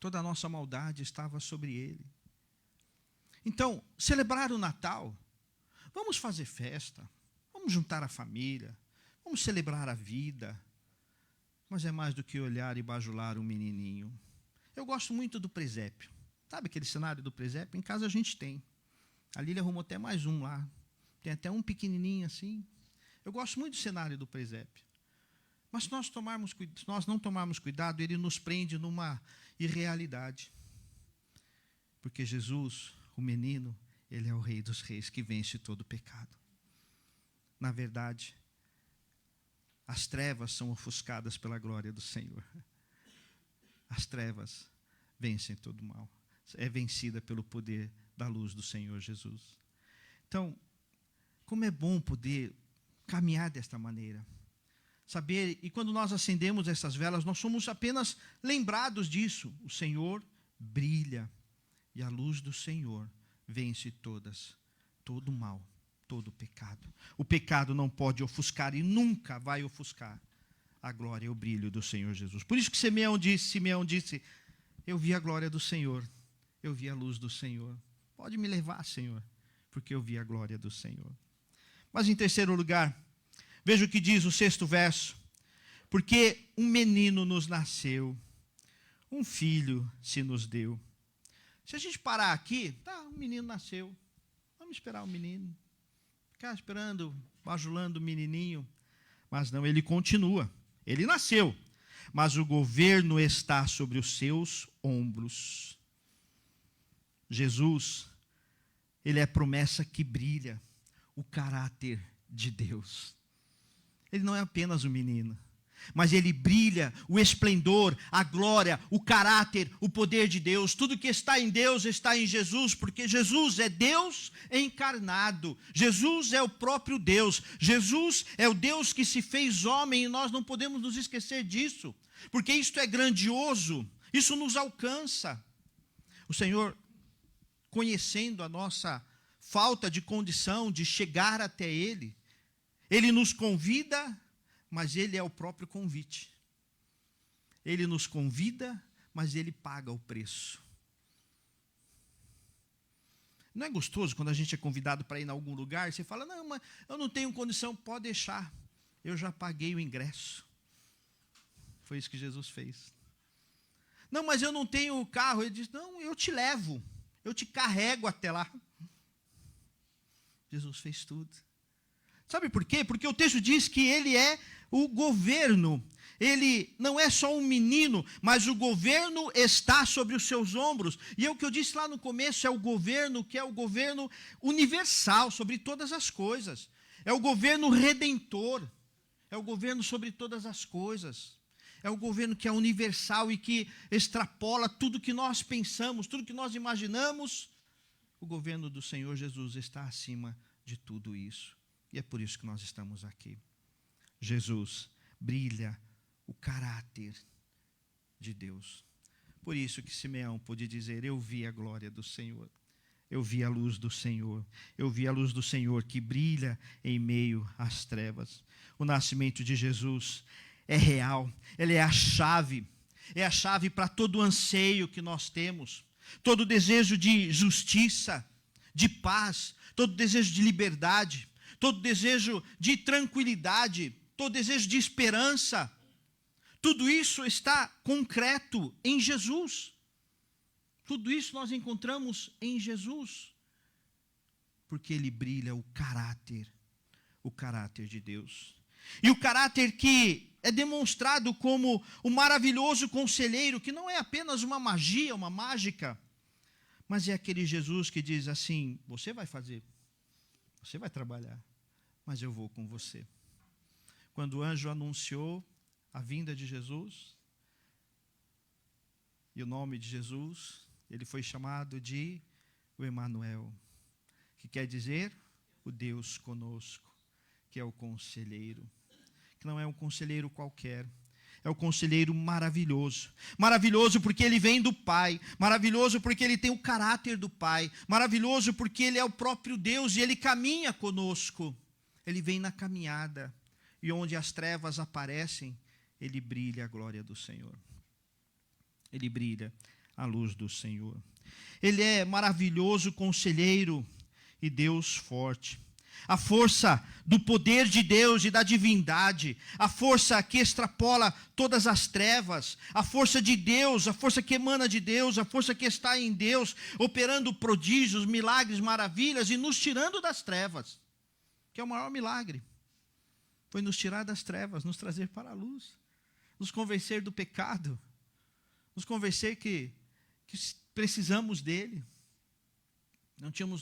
Toda a nossa maldade estava sobre ele. Então, celebrar o Natal, vamos fazer festa, vamos juntar a família, vamos celebrar a vida. Mas é mais do que olhar e bajular um menininho. Eu gosto muito do presépio. Sabe aquele cenário do presépio? Em casa a gente tem. A Lília arrumou até mais um lá. Tem até um pequenininho assim. Eu gosto muito do cenário do presépio. Mas se nós não tomarmos cuidado, ele nos prende numa irrealidade. Porque Jesus, o menino, ele é o Rei dos Reis que vence todo o pecado. Na verdade, as trevas são ofuscadas pela glória do Senhor. As trevas vencem todo o mal. É vencida pelo poder da luz do Senhor Jesus. Então, como é bom poder caminhar desta maneira. Saber, e quando nós acendemos essas velas, nós somos apenas lembrados disso. O Senhor brilha e a luz do Senhor vence todo o mal. Todo o pecado. O pecado não pode ofuscar e nunca vai ofuscar a glória e o brilho do Senhor Jesus. Por isso que Simeão disse, eu vi a glória do Senhor, eu vi a luz do Senhor. Pode me levar, Senhor, porque eu vi a glória do Senhor. Mas em terceiro lugar, veja o que diz o 6º verso. Porque um menino nos nasceu, um filho se nos deu. Se a gente parar aqui, um menino nasceu, vamos esperar o menino. Ficar esperando, bajulando o menininho. Mas não, ele continua. Ele nasceu, mas o governo está sobre os seus ombros. Jesus, ele é a promessa que brilha o caráter de Deus. Ele não é apenas um menino, mas ele brilha, o esplendor, a glória, o caráter, o poder de Deus. Tudo que está em Deus está em Jesus, porque Jesus é Deus encarnado. Jesus é o próprio Deus. Jesus é o Deus que se fez homem, e nós não podemos nos esquecer disso, porque isto é grandioso, isso nos alcança. O Senhor, conhecendo a nossa falta de condição de chegar até Ele, Ele nos convida, mas Ele é o próprio convite. Ele nos convida, mas Ele paga o preço. Não é gostoso quando a gente é convidado para ir em algum lugar, e você fala, não, mas eu não tenho condição, pode deixar, eu já paguei o ingresso. Foi isso que Jesus fez. Não, mas eu não tenho carro. Ele diz, não, eu te levo, eu te carrego até lá. Jesus fez tudo. Sabe por quê? Porque o texto diz que ele é o governo. Ele não é só um menino, mas o governo está sobre os seus ombros. E é o que eu disse lá no começo, é o governo que é o governo universal sobre todas as coisas. É o governo redentor. É o governo sobre todas as coisas. É o governo que é universal e que extrapola tudo que nós pensamos, tudo que nós imaginamos. O governo do Senhor Jesus está acima de tudo isso. E é por isso que nós estamos aqui. Jesus brilha o caráter de Deus. Por isso que Simeão pôde dizer, eu vi a glória do Senhor. Eu vi a luz do Senhor. Eu vi a luz do Senhor que brilha em meio às trevas. O nascimento de Jesus é real. Ele é a chave. É a chave para todo o anseio que nós temos. Todo desejo de justiça, de paz, todo desejo de liberdade, todo desejo de tranquilidade, todo desejo de esperança. Tudo isso está concreto em Jesus. Tudo isso nós encontramos em Jesus. Porque ele brilha o caráter de Deus. E o caráter que é demonstrado como o maravilhoso conselheiro, que não é apenas uma magia, uma mágica, mas é aquele Jesus que diz assim, você vai fazer, você vai trabalhar, mas eu vou com você. Quando o anjo anunciou a vinda de Jesus, e o nome de Jesus, ele foi chamado de o Emanuel, que quer dizer o Deus conosco, que é o conselheiro, que não é um conselheiro qualquer, é o conselheiro maravilhoso. Maravilhoso porque ele vem do Pai, maravilhoso porque ele tem o caráter do Pai, maravilhoso porque ele é o próprio Deus e ele caminha conosco. Ele vem na caminhada, e onde as trevas aparecem, ele brilha a glória do Senhor. Ele brilha a luz do Senhor. Ele é maravilhoso conselheiro e Deus forte. A força do poder de Deus e da divindade, a força que extrapola todas as trevas, a força de Deus, a força que emana de Deus, a força que está em Deus, operando prodígios, milagres, maravilhas e nos tirando das trevas, que é o maior milagre. Foi nos tirar das trevas, nos trazer para a luz, nos convencer do pecado, nos convencer que precisamos dele.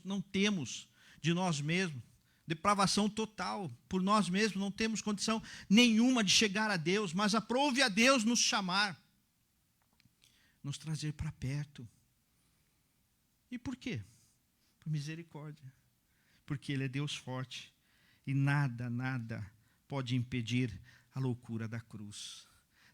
Não temos de nós mesmos, depravação total, por nós mesmos, não temos condição nenhuma de chegar a Deus, mas aprove a Deus nos chamar, nos trazer para perto. E por quê? Por misericórdia. Porque Ele é Deus forte, e nada pode impedir a loucura da cruz.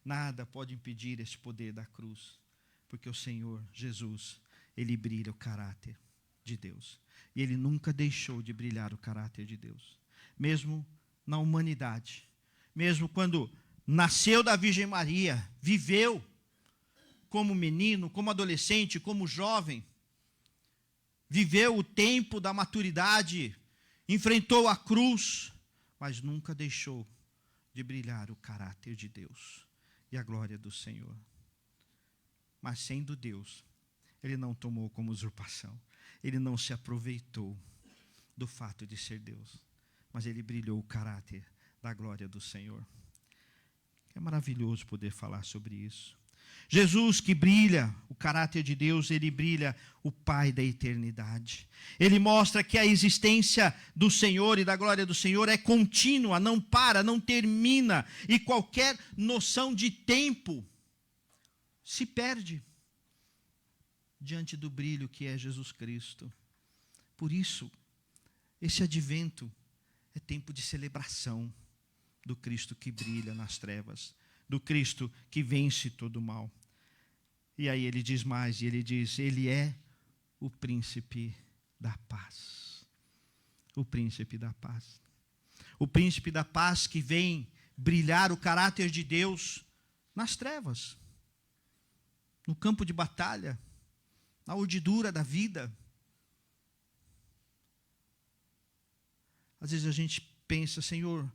Nada pode impedir esse poder da cruz, porque o Senhor Jesus, Ele brilha o caráter de Deus. E Ele nunca deixou de brilhar o caráter de Deus. Mesmo na humanidade, mesmo quando nasceu da Virgem Maria, viveu como menino, como adolescente, como jovem, viveu o tempo da maturidade, enfrentou a cruz, mas nunca deixou de brilhar o caráter de Deus e a glória do Senhor. Mas sendo Deus, Ele não tomou como usurpação. Ele não se aproveitou do fato de ser Deus, mas Ele brilhou o caráter da glória do Senhor. É maravilhoso poder falar sobre isso. Jesus que brilha o caráter de Deus, ele brilha o Pai da eternidade. Ele mostra que a existência do Senhor e da glória do Senhor é contínua, não para, não termina, e qualquer noção de tempo se perde diante do brilho que é Jesus Cristo. Por isso, esse advento é tempo de celebração do Cristo que brilha nas trevas, do Cristo que vence todo o mal. E aí ele diz mais, e ele diz, ele é o príncipe da paz. O príncipe da paz. O príncipe da paz que vem brilhar o caráter de Deus nas trevas, no campo de batalha, na urdidura da vida. Às vezes a gente pensa, Senhor,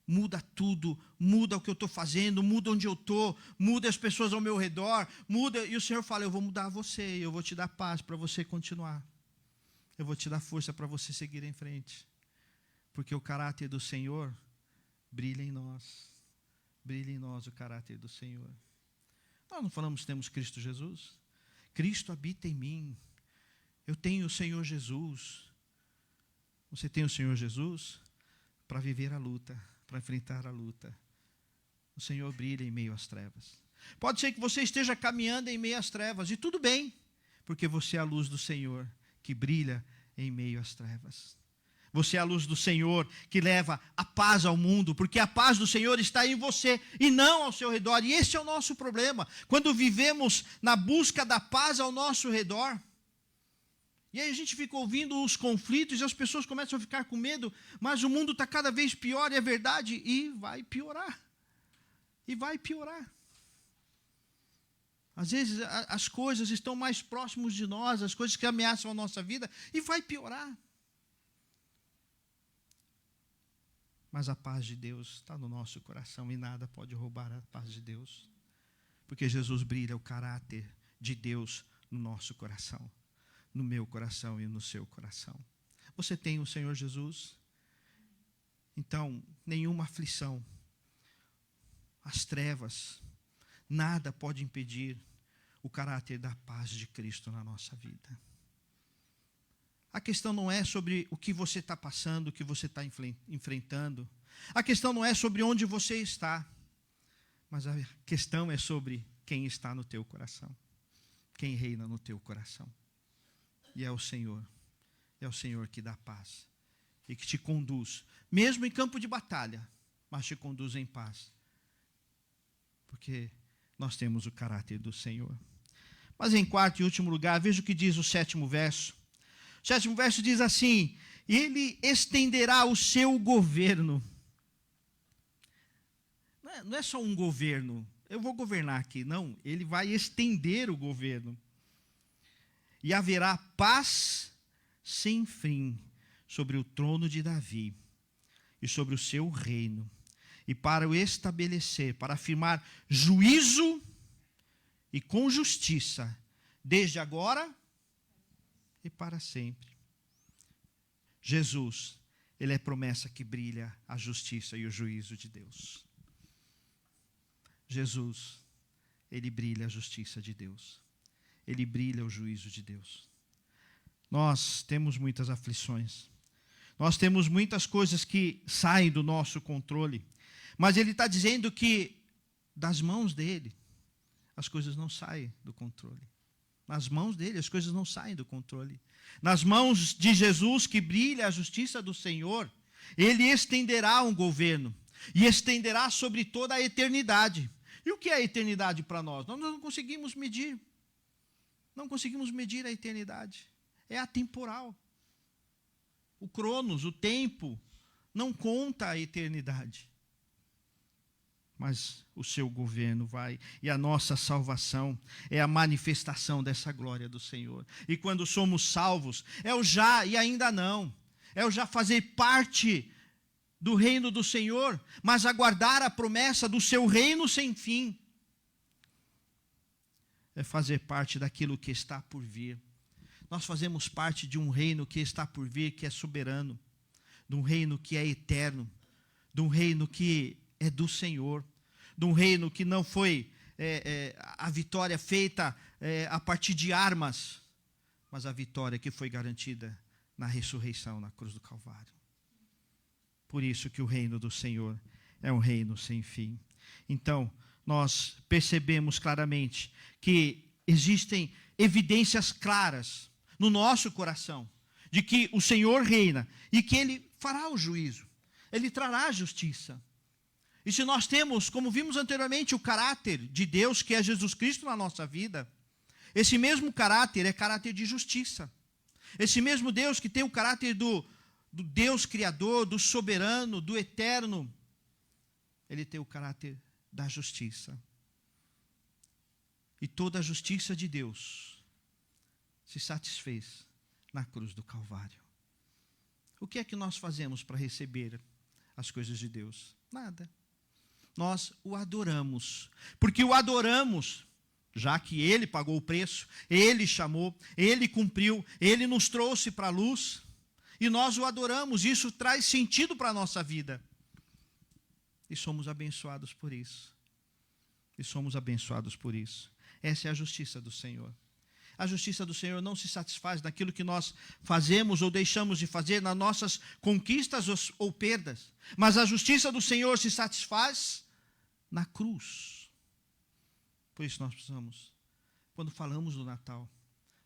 muda tudo, muda o que eu estou fazendo, muda onde eu estou, muda as pessoas ao meu redor, muda. E o Senhor fala, eu vou mudar você, eu vou te dar paz para você continuar. Eu vou te dar força para você seguir em frente. Porque o caráter do Senhor brilha em nós. Brilha em nós o caráter do Senhor. Nós não falamos que temos Cristo Jesus? Cristo habita em mim. Eu tenho o Senhor Jesus. Você tem o Senhor Jesus para viver a luta, para enfrentar a luta. O Senhor brilha em meio às trevas. Pode ser que você esteja caminhando em meio às trevas, e tudo bem, porque você é a luz do Senhor que brilha em meio às trevas. Você é a luz do Senhor que leva a paz ao mundo, porque a paz do Senhor está em você e não ao seu redor. E esse é o nosso problema, quando vivemos na busca da paz ao nosso redor. E aí a gente fica ouvindo os conflitos e as pessoas começam a ficar com medo, mas o mundo está cada vez pior, e é verdade, e vai piorar. E vai piorar. Às vezes as coisas estão mais próximas de nós, as coisas que ameaçam a nossa vida, e vai piorar. Mas a paz de Deus está no nosso coração e nada pode roubar a paz de Deus. Porque Jesus brilha o caráter de Deus no nosso coração, no meu coração e no seu coração. Você tem o Senhor Jesus? Então, nenhuma aflição, as trevas, nada pode impedir o caráter da paz de Cristo na nossa vida. A questão não é sobre o que você está passando, o que você está enfrentando. A questão não é sobre onde você está. Mas a questão é sobre quem está no teu coração. Quem reina no teu coração. E é o Senhor. É o Senhor que dá paz. E que te conduz, mesmo em campo de batalha, mas te conduz em paz. Porque nós temos o caráter do Senhor. Mas em quarto e último lugar, veja o que diz o 7º verso. O 7º verso diz assim: ele estenderá o seu governo. Não é só um governo, eu vou governar aqui, não. Ele vai estender o governo. E haverá paz sem fim sobre o trono de Davi e sobre o seu reino. E para o estabelecer, para afirmar juízo e com justiça, desde agora e para sempre. Jesus, ele é promessa que brilha a justiça e o juízo de Deus. Jesus, ele brilha a justiça de Deus. Ele brilha o juízo de Deus. Nós temos muitas aflições. Nós temos muitas coisas que saem do nosso controle. Mas ele está dizendo que das mãos dele, as coisas não saem do controle. Nas mãos dele, as coisas não saem do controle. Nas mãos de Jesus, que brilha a justiça do Senhor, ele estenderá um governo. E estenderá sobre toda a eternidade. E o que é a eternidade para nós? Nós não conseguimos medir. Não conseguimos medir a eternidade. É atemporal. O cronos, o tempo, não conta a eternidade. Mas o seu governo vai, e a nossa salvação é a manifestação dessa glória do Senhor. E quando somos salvos, é o já e ainda não. É o já fazer parte do reino do Senhor, mas aguardar a promessa do seu reino sem fim. É fazer parte daquilo que está por vir. Nós fazemos parte de um reino que está por vir, que é soberano, de um reino que é eterno, de um reino que é do Senhor, de um reino que não foi a vitória feita a partir de armas, mas a vitória que foi garantida na ressurreição, na cruz do Calvário. Por isso que o reino do Senhor é um reino sem fim. Então, nós percebemos claramente que existem evidências claras no nosso coração de que o Senhor reina e que Ele fará o juízo, Ele trará a justiça. E se nós temos, como vimos anteriormente, o caráter de Deus, que é Jesus Cristo na nossa vida, esse mesmo caráter é caráter de justiça. Esse mesmo Deus que tem o caráter do Deus Criador, do soberano, do eterno, Ele tem o caráter da justiça. E toda a justiça de Deus se satisfez na cruz do Calvário. O que é que nós fazemos para receber as coisas de Deus? Nada. Nós o adoramos. Porque o adoramos, já que Ele pagou o preço, Ele chamou, Ele cumpriu, Ele nos trouxe para a luz, e nós o adoramos. Isso traz sentido para a nossa vida. E somos abençoados por isso. E somos abençoados por isso. Essa é a justiça do Senhor. A justiça do Senhor não se satisfaz naquilo que nós fazemos ou deixamos de fazer, nas nossas conquistas ou perdas. Mas a justiça do Senhor se satisfaz na cruz. Por isso nós precisamos, quando falamos do Natal,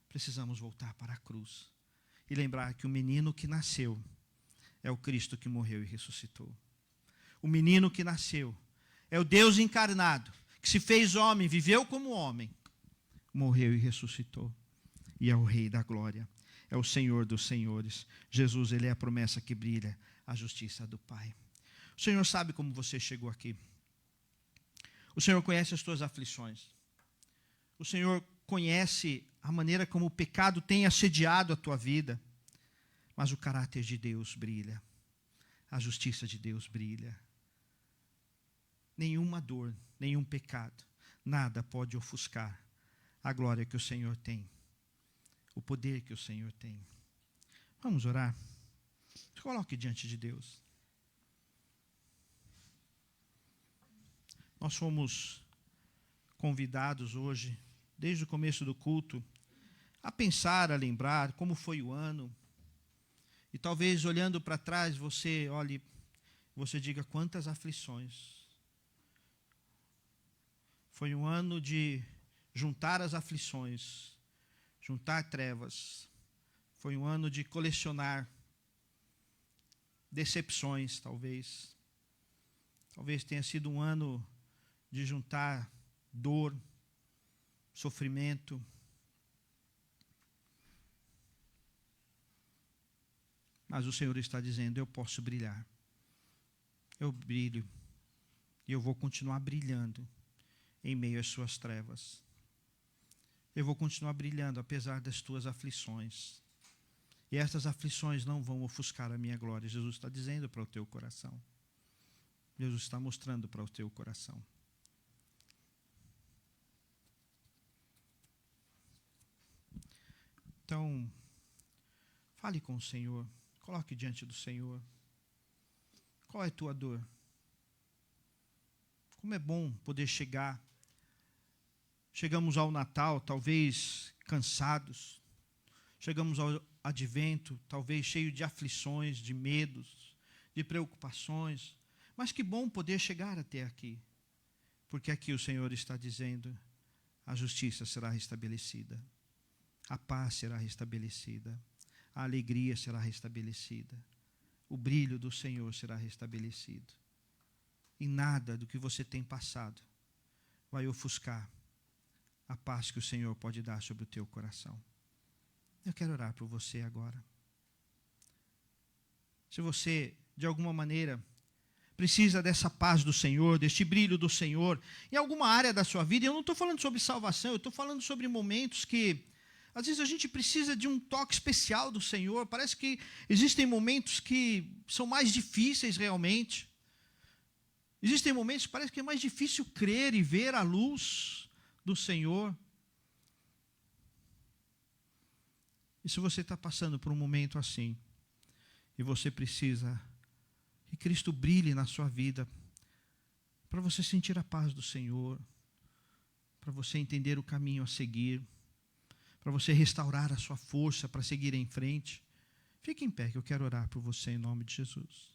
precisamos voltar para a cruz. E lembrar que o menino que nasceu é o Cristo que morreu e ressuscitou. O menino que nasceu é o Deus encarnado, que se fez homem, viveu como homem, morreu e ressuscitou. E é o Rei da glória, é o Senhor dos senhores. Jesus, Ele é a promessa que brilha, a justiça do Pai. O Senhor sabe como você chegou aqui. O Senhor conhece as tuas aflições. O Senhor conhece a maneira como o pecado tem assediado a tua vida. Mas o caráter de Deus brilha. A justiça de Deus brilha. Nenhuma dor, nenhum pecado, nada pode ofuscar a glória que o Senhor tem, o poder que o Senhor tem. Vamos orar? Se coloque diante de Deus. Nós fomos convidados hoje, desde o começo do culto, a pensar, a lembrar como foi o ano. E talvez olhando para trás você olhe, você diga quantas aflições. Foi um ano de juntar as aflições, juntar trevas. Foi um ano de colecionar decepções, talvez. Talvez tenha sido um ano de juntar dor, sofrimento. Mas o Senhor está dizendo, eu posso brilhar. Eu brilho. E eu vou continuar brilhando em meio às suas trevas. Eu vou continuar brilhando apesar das tuas aflições. E estas aflições não vão ofuscar a minha glória. Jesus está dizendo para o teu coração. Jesus está mostrando para o teu coração. Então, fale com o Senhor. Coloque diante do Senhor. Qual é a tua dor? Como é bom poder chegar. Chegamos ao Natal, talvez cansados. Chegamos ao Advento, talvez cheio de aflições, de medos, de preocupações. Mas que bom poder chegar até aqui. Porque aqui o Senhor está dizendo, a justiça será restabelecida. A paz será restabelecida. A alegria será restabelecida. O brilho do Senhor será restabelecido. E nada do que você tem passado vai ofuscar a paz que o Senhor pode dar sobre o teu coração. Eu quero orar por você agora. Se você, de alguma maneira, precisa dessa paz do Senhor, deste brilho do Senhor, em alguma área da sua vida, eu não estou falando sobre salvação, eu estou falando sobre momentos que, às vezes a gente precisa de um toque especial do Senhor. Parece que existem momentos que são mais difíceis realmente. Existem momentos que parece que é mais difícil crer e ver a luz do Senhor. E se você está passando por um momento assim, e você precisa que Cristo brilhe na sua vida, para você sentir a paz do Senhor, para você entender o caminho a seguir, para você restaurar a sua força para seguir em frente. Fique em pé, que eu quero orar por você em nome de Jesus.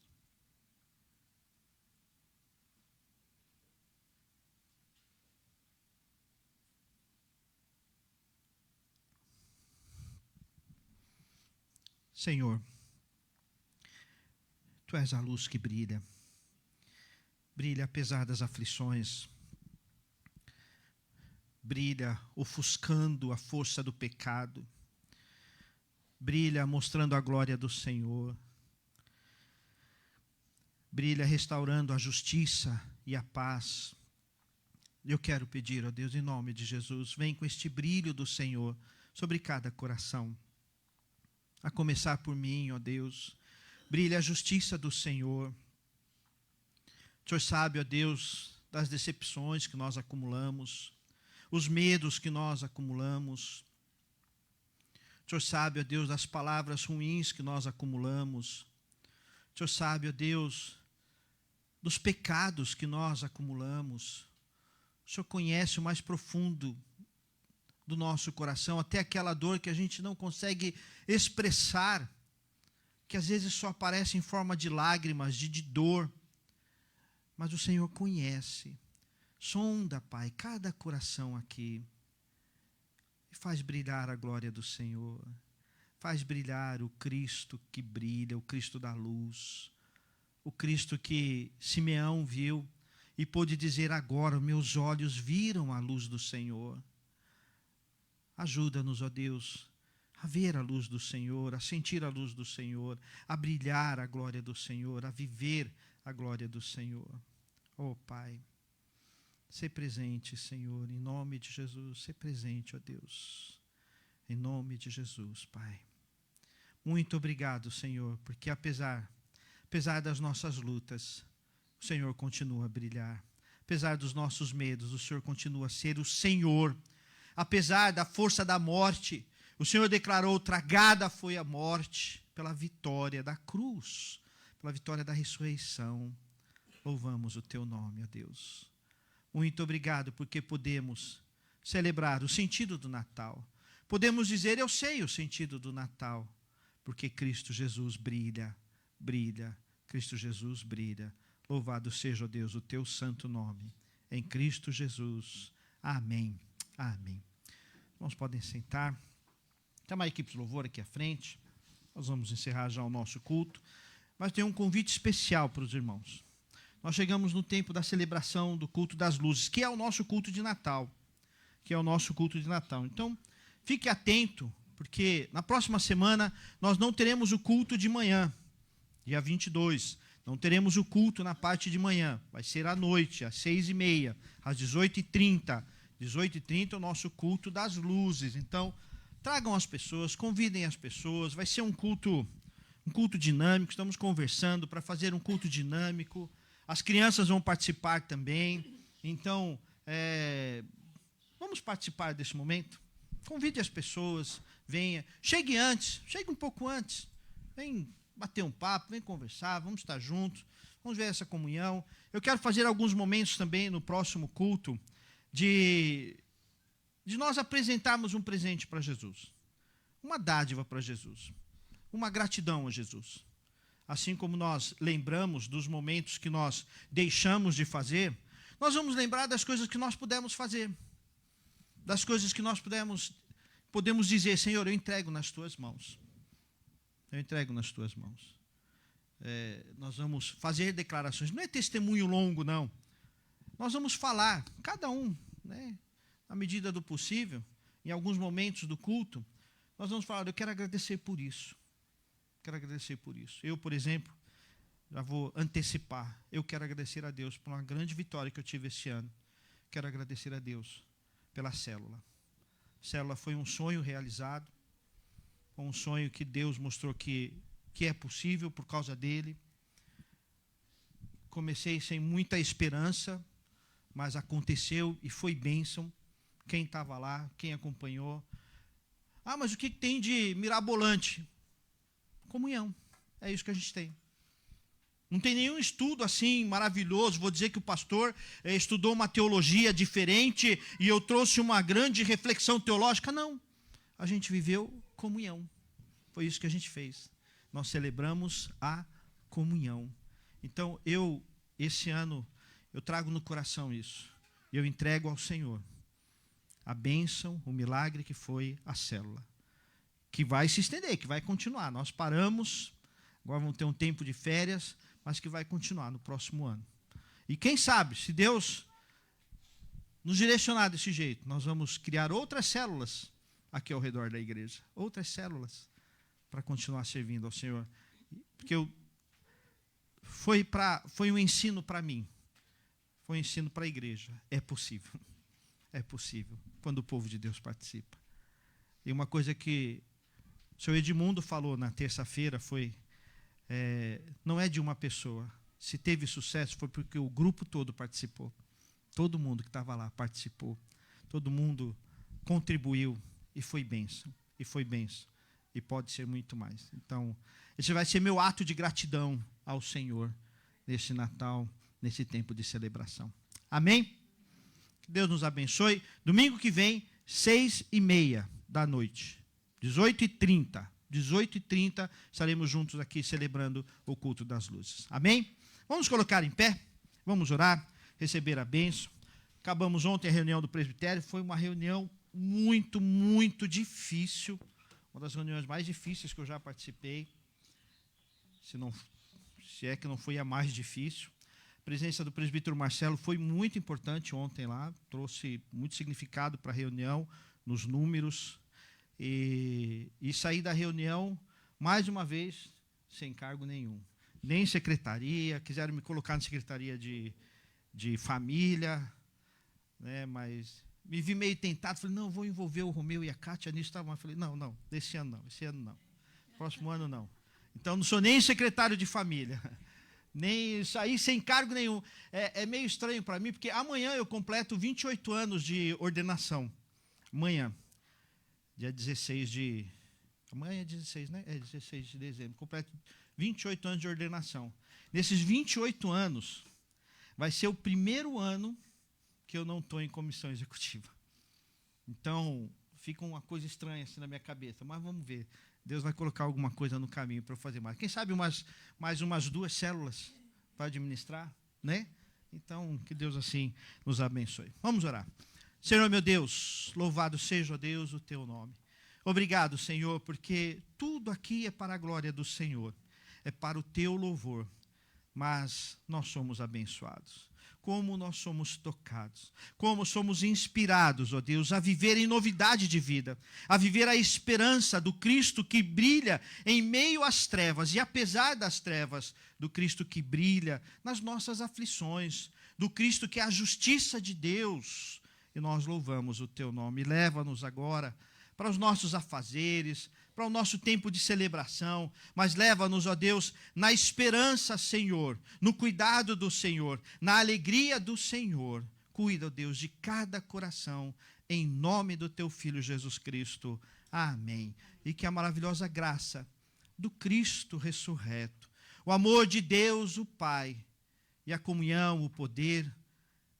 Senhor, Tu és a luz que brilha. Brilha apesar das aflições. Brilha ofuscando a força do pecado. Brilha mostrando a glória do Senhor. Brilha restaurando a justiça e a paz. Eu quero pedir, ó Deus, em nome de Jesus, vem com este brilho do Senhor sobre cada coração. A começar por mim, ó Deus, brilha a justiça do Senhor. O Senhor sabe, ó Deus, das decepções que nós acumulamos, os medos que nós acumulamos. O Senhor sabe, ó Deus, das palavras ruins que nós acumulamos. O Senhor sabe, ó Deus, dos pecados que nós acumulamos. O Senhor conhece o mais profundo do nosso coração, até aquela dor que a gente não consegue expressar, que às vezes só aparece em forma de lágrimas, de dor. Mas o Senhor conhece. Sonda, Pai, cada coração aqui. E faz brilhar a glória do Senhor. Faz brilhar o Cristo que brilha, o Cristo da luz. O Cristo que Simeão viu e pôde dizer agora, meus olhos viram a luz do Senhor. Ajuda-nos, ó Deus, a ver a luz do Senhor, a sentir a luz do Senhor, a brilhar a glória do Senhor, a viver a glória do Senhor. Ó Pai, sê presente, Senhor, em nome de Jesus, sê presente, ó Deus, em nome de Jesus, Pai. Muito obrigado, Senhor, porque apesar das nossas lutas, o Senhor continua a brilhar. Apesar dos nossos medos, o Senhor continua a ser o Senhor. Apesar da força da morte, o Senhor declarou, tragada foi a morte, pela vitória da cruz, pela vitória da ressurreição. Louvamos o Teu nome, ó Deus. Muito obrigado, porque podemos celebrar o sentido do Natal. Podemos dizer, eu sei o sentido do Natal, porque Cristo Jesus brilha, brilha, Cristo Jesus brilha. Louvado seja, ó Deus, o Teu santo nome, em Cristo Jesus. Amém. Amém. Irmãos, podem sentar. Tem uma equipe de louvor aqui à frente. Nós vamos encerrar já o nosso culto. Mas tem um convite especial para os irmãos. Nós chegamos no tempo da celebração do culto das luzes, que é o nosso culto de Natal. Então, fique atento, porque na próxima semana nós não teremos o culto de manhã, dia 22. Não teremos o culto na parte de manhã. Vai ser à noite, às 6h30, às 18h30. 18h30 é o nosso culto das luzes. Então, tragam as pessoas, convidem as pessoas. Vai ser um culto dinâmico. Estamos conversando para fazer um culto dinâmico. As crianças vão participar também. Então, vamos participar desse momento. Convide as pessoas, venha. Chegue antes, chegue um pouco antes. Vem bater um papo, vem conversar, vamos estar juntos. Vamos ver essa comunhão. Eu quero fazer alguns momentos também no próximo culto de nós apresentarmos um presente para Jesus, uma dádiva para Jesus, uma gratidão a Jesus. Assim como nós lembramos dos momentos que nós deixamos de fazer, nós vamos lembrar das coisas que nós pudemos fazer, das coisas que nós podemos dizer, Senhor, eu entrego nas Tuas mãos. Eu entrego nas Tuas mãos. Nós vamos fazer declarações, não é testemunho longo, não. Nós vamos falar, cada um, na medida do possível, em alguns momentos do culto, nós vamos falar, eu quero agradecer por isso. Quero agradecer por isso. Eu, por exemplo, já vou antecipar, eu quero agradecer a Deus por uma grande vitória que eu tive esse ano. Quero agradecer a Deus pela célula. A célula foi um sonho realizado, um sonho que Deus mostrou que é possível por causa dele. Comecei sem muita esperança, mas aconteceu e foi bênção. Quem estava lá, quem acompanhou. Mas o que tem de mirabolante? Comunhão. É isso que a gente tem. Não tem nenhum estudo assim maravilhoso. Vou dizer que o pastor estudou uma teologia diferente e eu trouxe uma grande reflexão teológica. Não. A gente viveu comunhão. Foi isso que a gente fez. Nós celebramos a comunhão. Então, esse ano, eu trago no coração isso. Eu entrego ao Senhor a bênção, o milagre que foi a célula. Que vai se estender, que vai continuar. Nós paramos, agora vamos ter um tempo de férias, mas que vai continuar no próximo ano. E quem sabe, se Deus nos direcionar desse jeito, nós vamos criar outras células aqui ao redor da igreja. Outras células para continuar servindo ao Senhor. Porque foi um ensino para mim. Foi um ensino para a igreja. É possível. É possível. Quando o povo de Deus participa. E uma coisa que o senhor Edmundo falou na terça-feira foi... não é de uma pessoa. Se teve sucesso foi porque o grupo todo participou. Todo mundo que estava lá participou. Todo mundo contribuiu e foi bênção. E foi bênção. E pode ser muito mais. Então, esse vai ser meu ato de gratidão ao Senhor nesse Natal, nesse tempo de celebração. Amém? Que Deus nos abençoe. Domingo que vem, 6h30 da noite. 18h30. 18h30, estaremos juntos aqui celebrando o culto das luzes. Amém? Vamos colocar em pé, vamos orar, receber a bênção. Acabamos ontem a reunião do presbitério, foi uma reunião muito, muito difícil, uma das reuniões mais difíceis que eu já participei, se é que não foi a mais difícil. A presença do presbítero Marcelo foi muito importante ontem lá, trouxe muito significado para a reunião, nos números. E saí da reunião, mais uma vez, sem cargo nenhum. Nem secretaria, quiseram me colocar na secretaria de família, né, mas me vi meio tentado, falei, não, vou envolver o Romeu e a Kátia nisso. Falei, não, esse ano não. Próximo ano não. Então, não sou nem secretário de família, nem saí sem cargo nenhum. É meio estranho para mim, porque amanhã eu completo 28 anos de ordenação. Amanhã. Dia 16 de... Amanhã é 16, né? É 16 de dezembro. Completo 28 anos de ordenação. Nesses 28 anos, vai ser o primeiro ano que eu não estou em comissão executiva. Então, fica uma coisa estranha assim na minha cabeça. Mas vamos ver. Deus vai colocar alguma coisa no caminho para eu fazer mais. Quem sabe mais umas 2 células para administrar, né? Então, que Deus assim nos abençoe. Vamos orar. Senhor, meu Deus, louvado seja, ó Deus, o teu nome. Obrigado, Senhor, porque tudo aqui é para a glória do Senhor, é para o teu louvor, mas nós somos abençoados. Como nós somos tocados, como somos inspirados, ó Deus, a viver em novidade de vida, a viver a esperança do Cristo que brilha em meio às trevas, e apesar das trevas, do Cristo que brilha nas nossas aflições, do Cristo que é a justiça de Deus. E nós louvamos o teu nome. Leva-nos agora para os nossos afazeres, para o nosso tempo de celebração, mas leva-nos, ó Deus, na esperança, Senhor, no cuidado do Senhor, na alegria do Senhor. Cuida, ó Deus, de cada coração, em nome do teu Filho Jesus Cristo. Amém. E que a maravilhosa graça do Cristo ressurreto, o amor de Deus, o Pai, e a comunhão, o poder,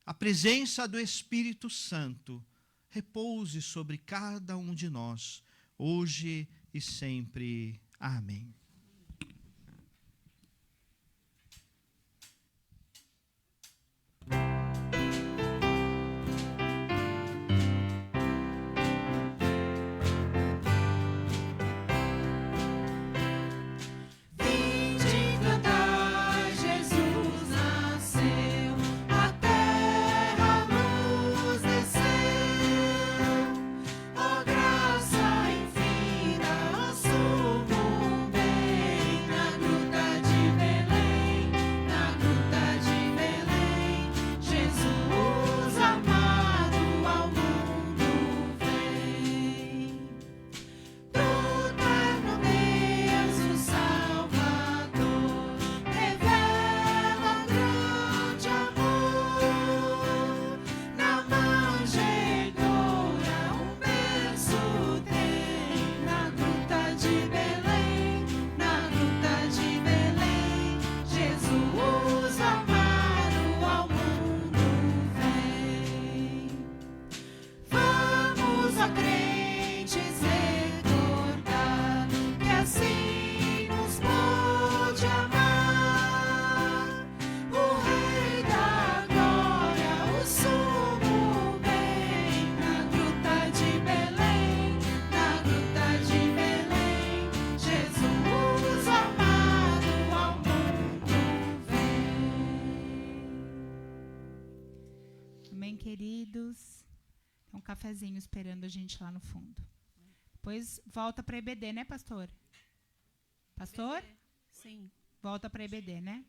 a presença do Espírito Santo repouse sobre cada um de nós, hoje e sempre. Amém. Graça infinita, sumo bem. Só crentes recordar que assim nos pôde amar o Rei da Glória, o sumo bem, na gruta de Belém, Jesus amado ao mundo vem. Amém, queridos? Tem um cafezinho esperando a gente lá no fundo. Depois volta para EBD, né, pastor? Pastor? Sim. Volta para EBD, né?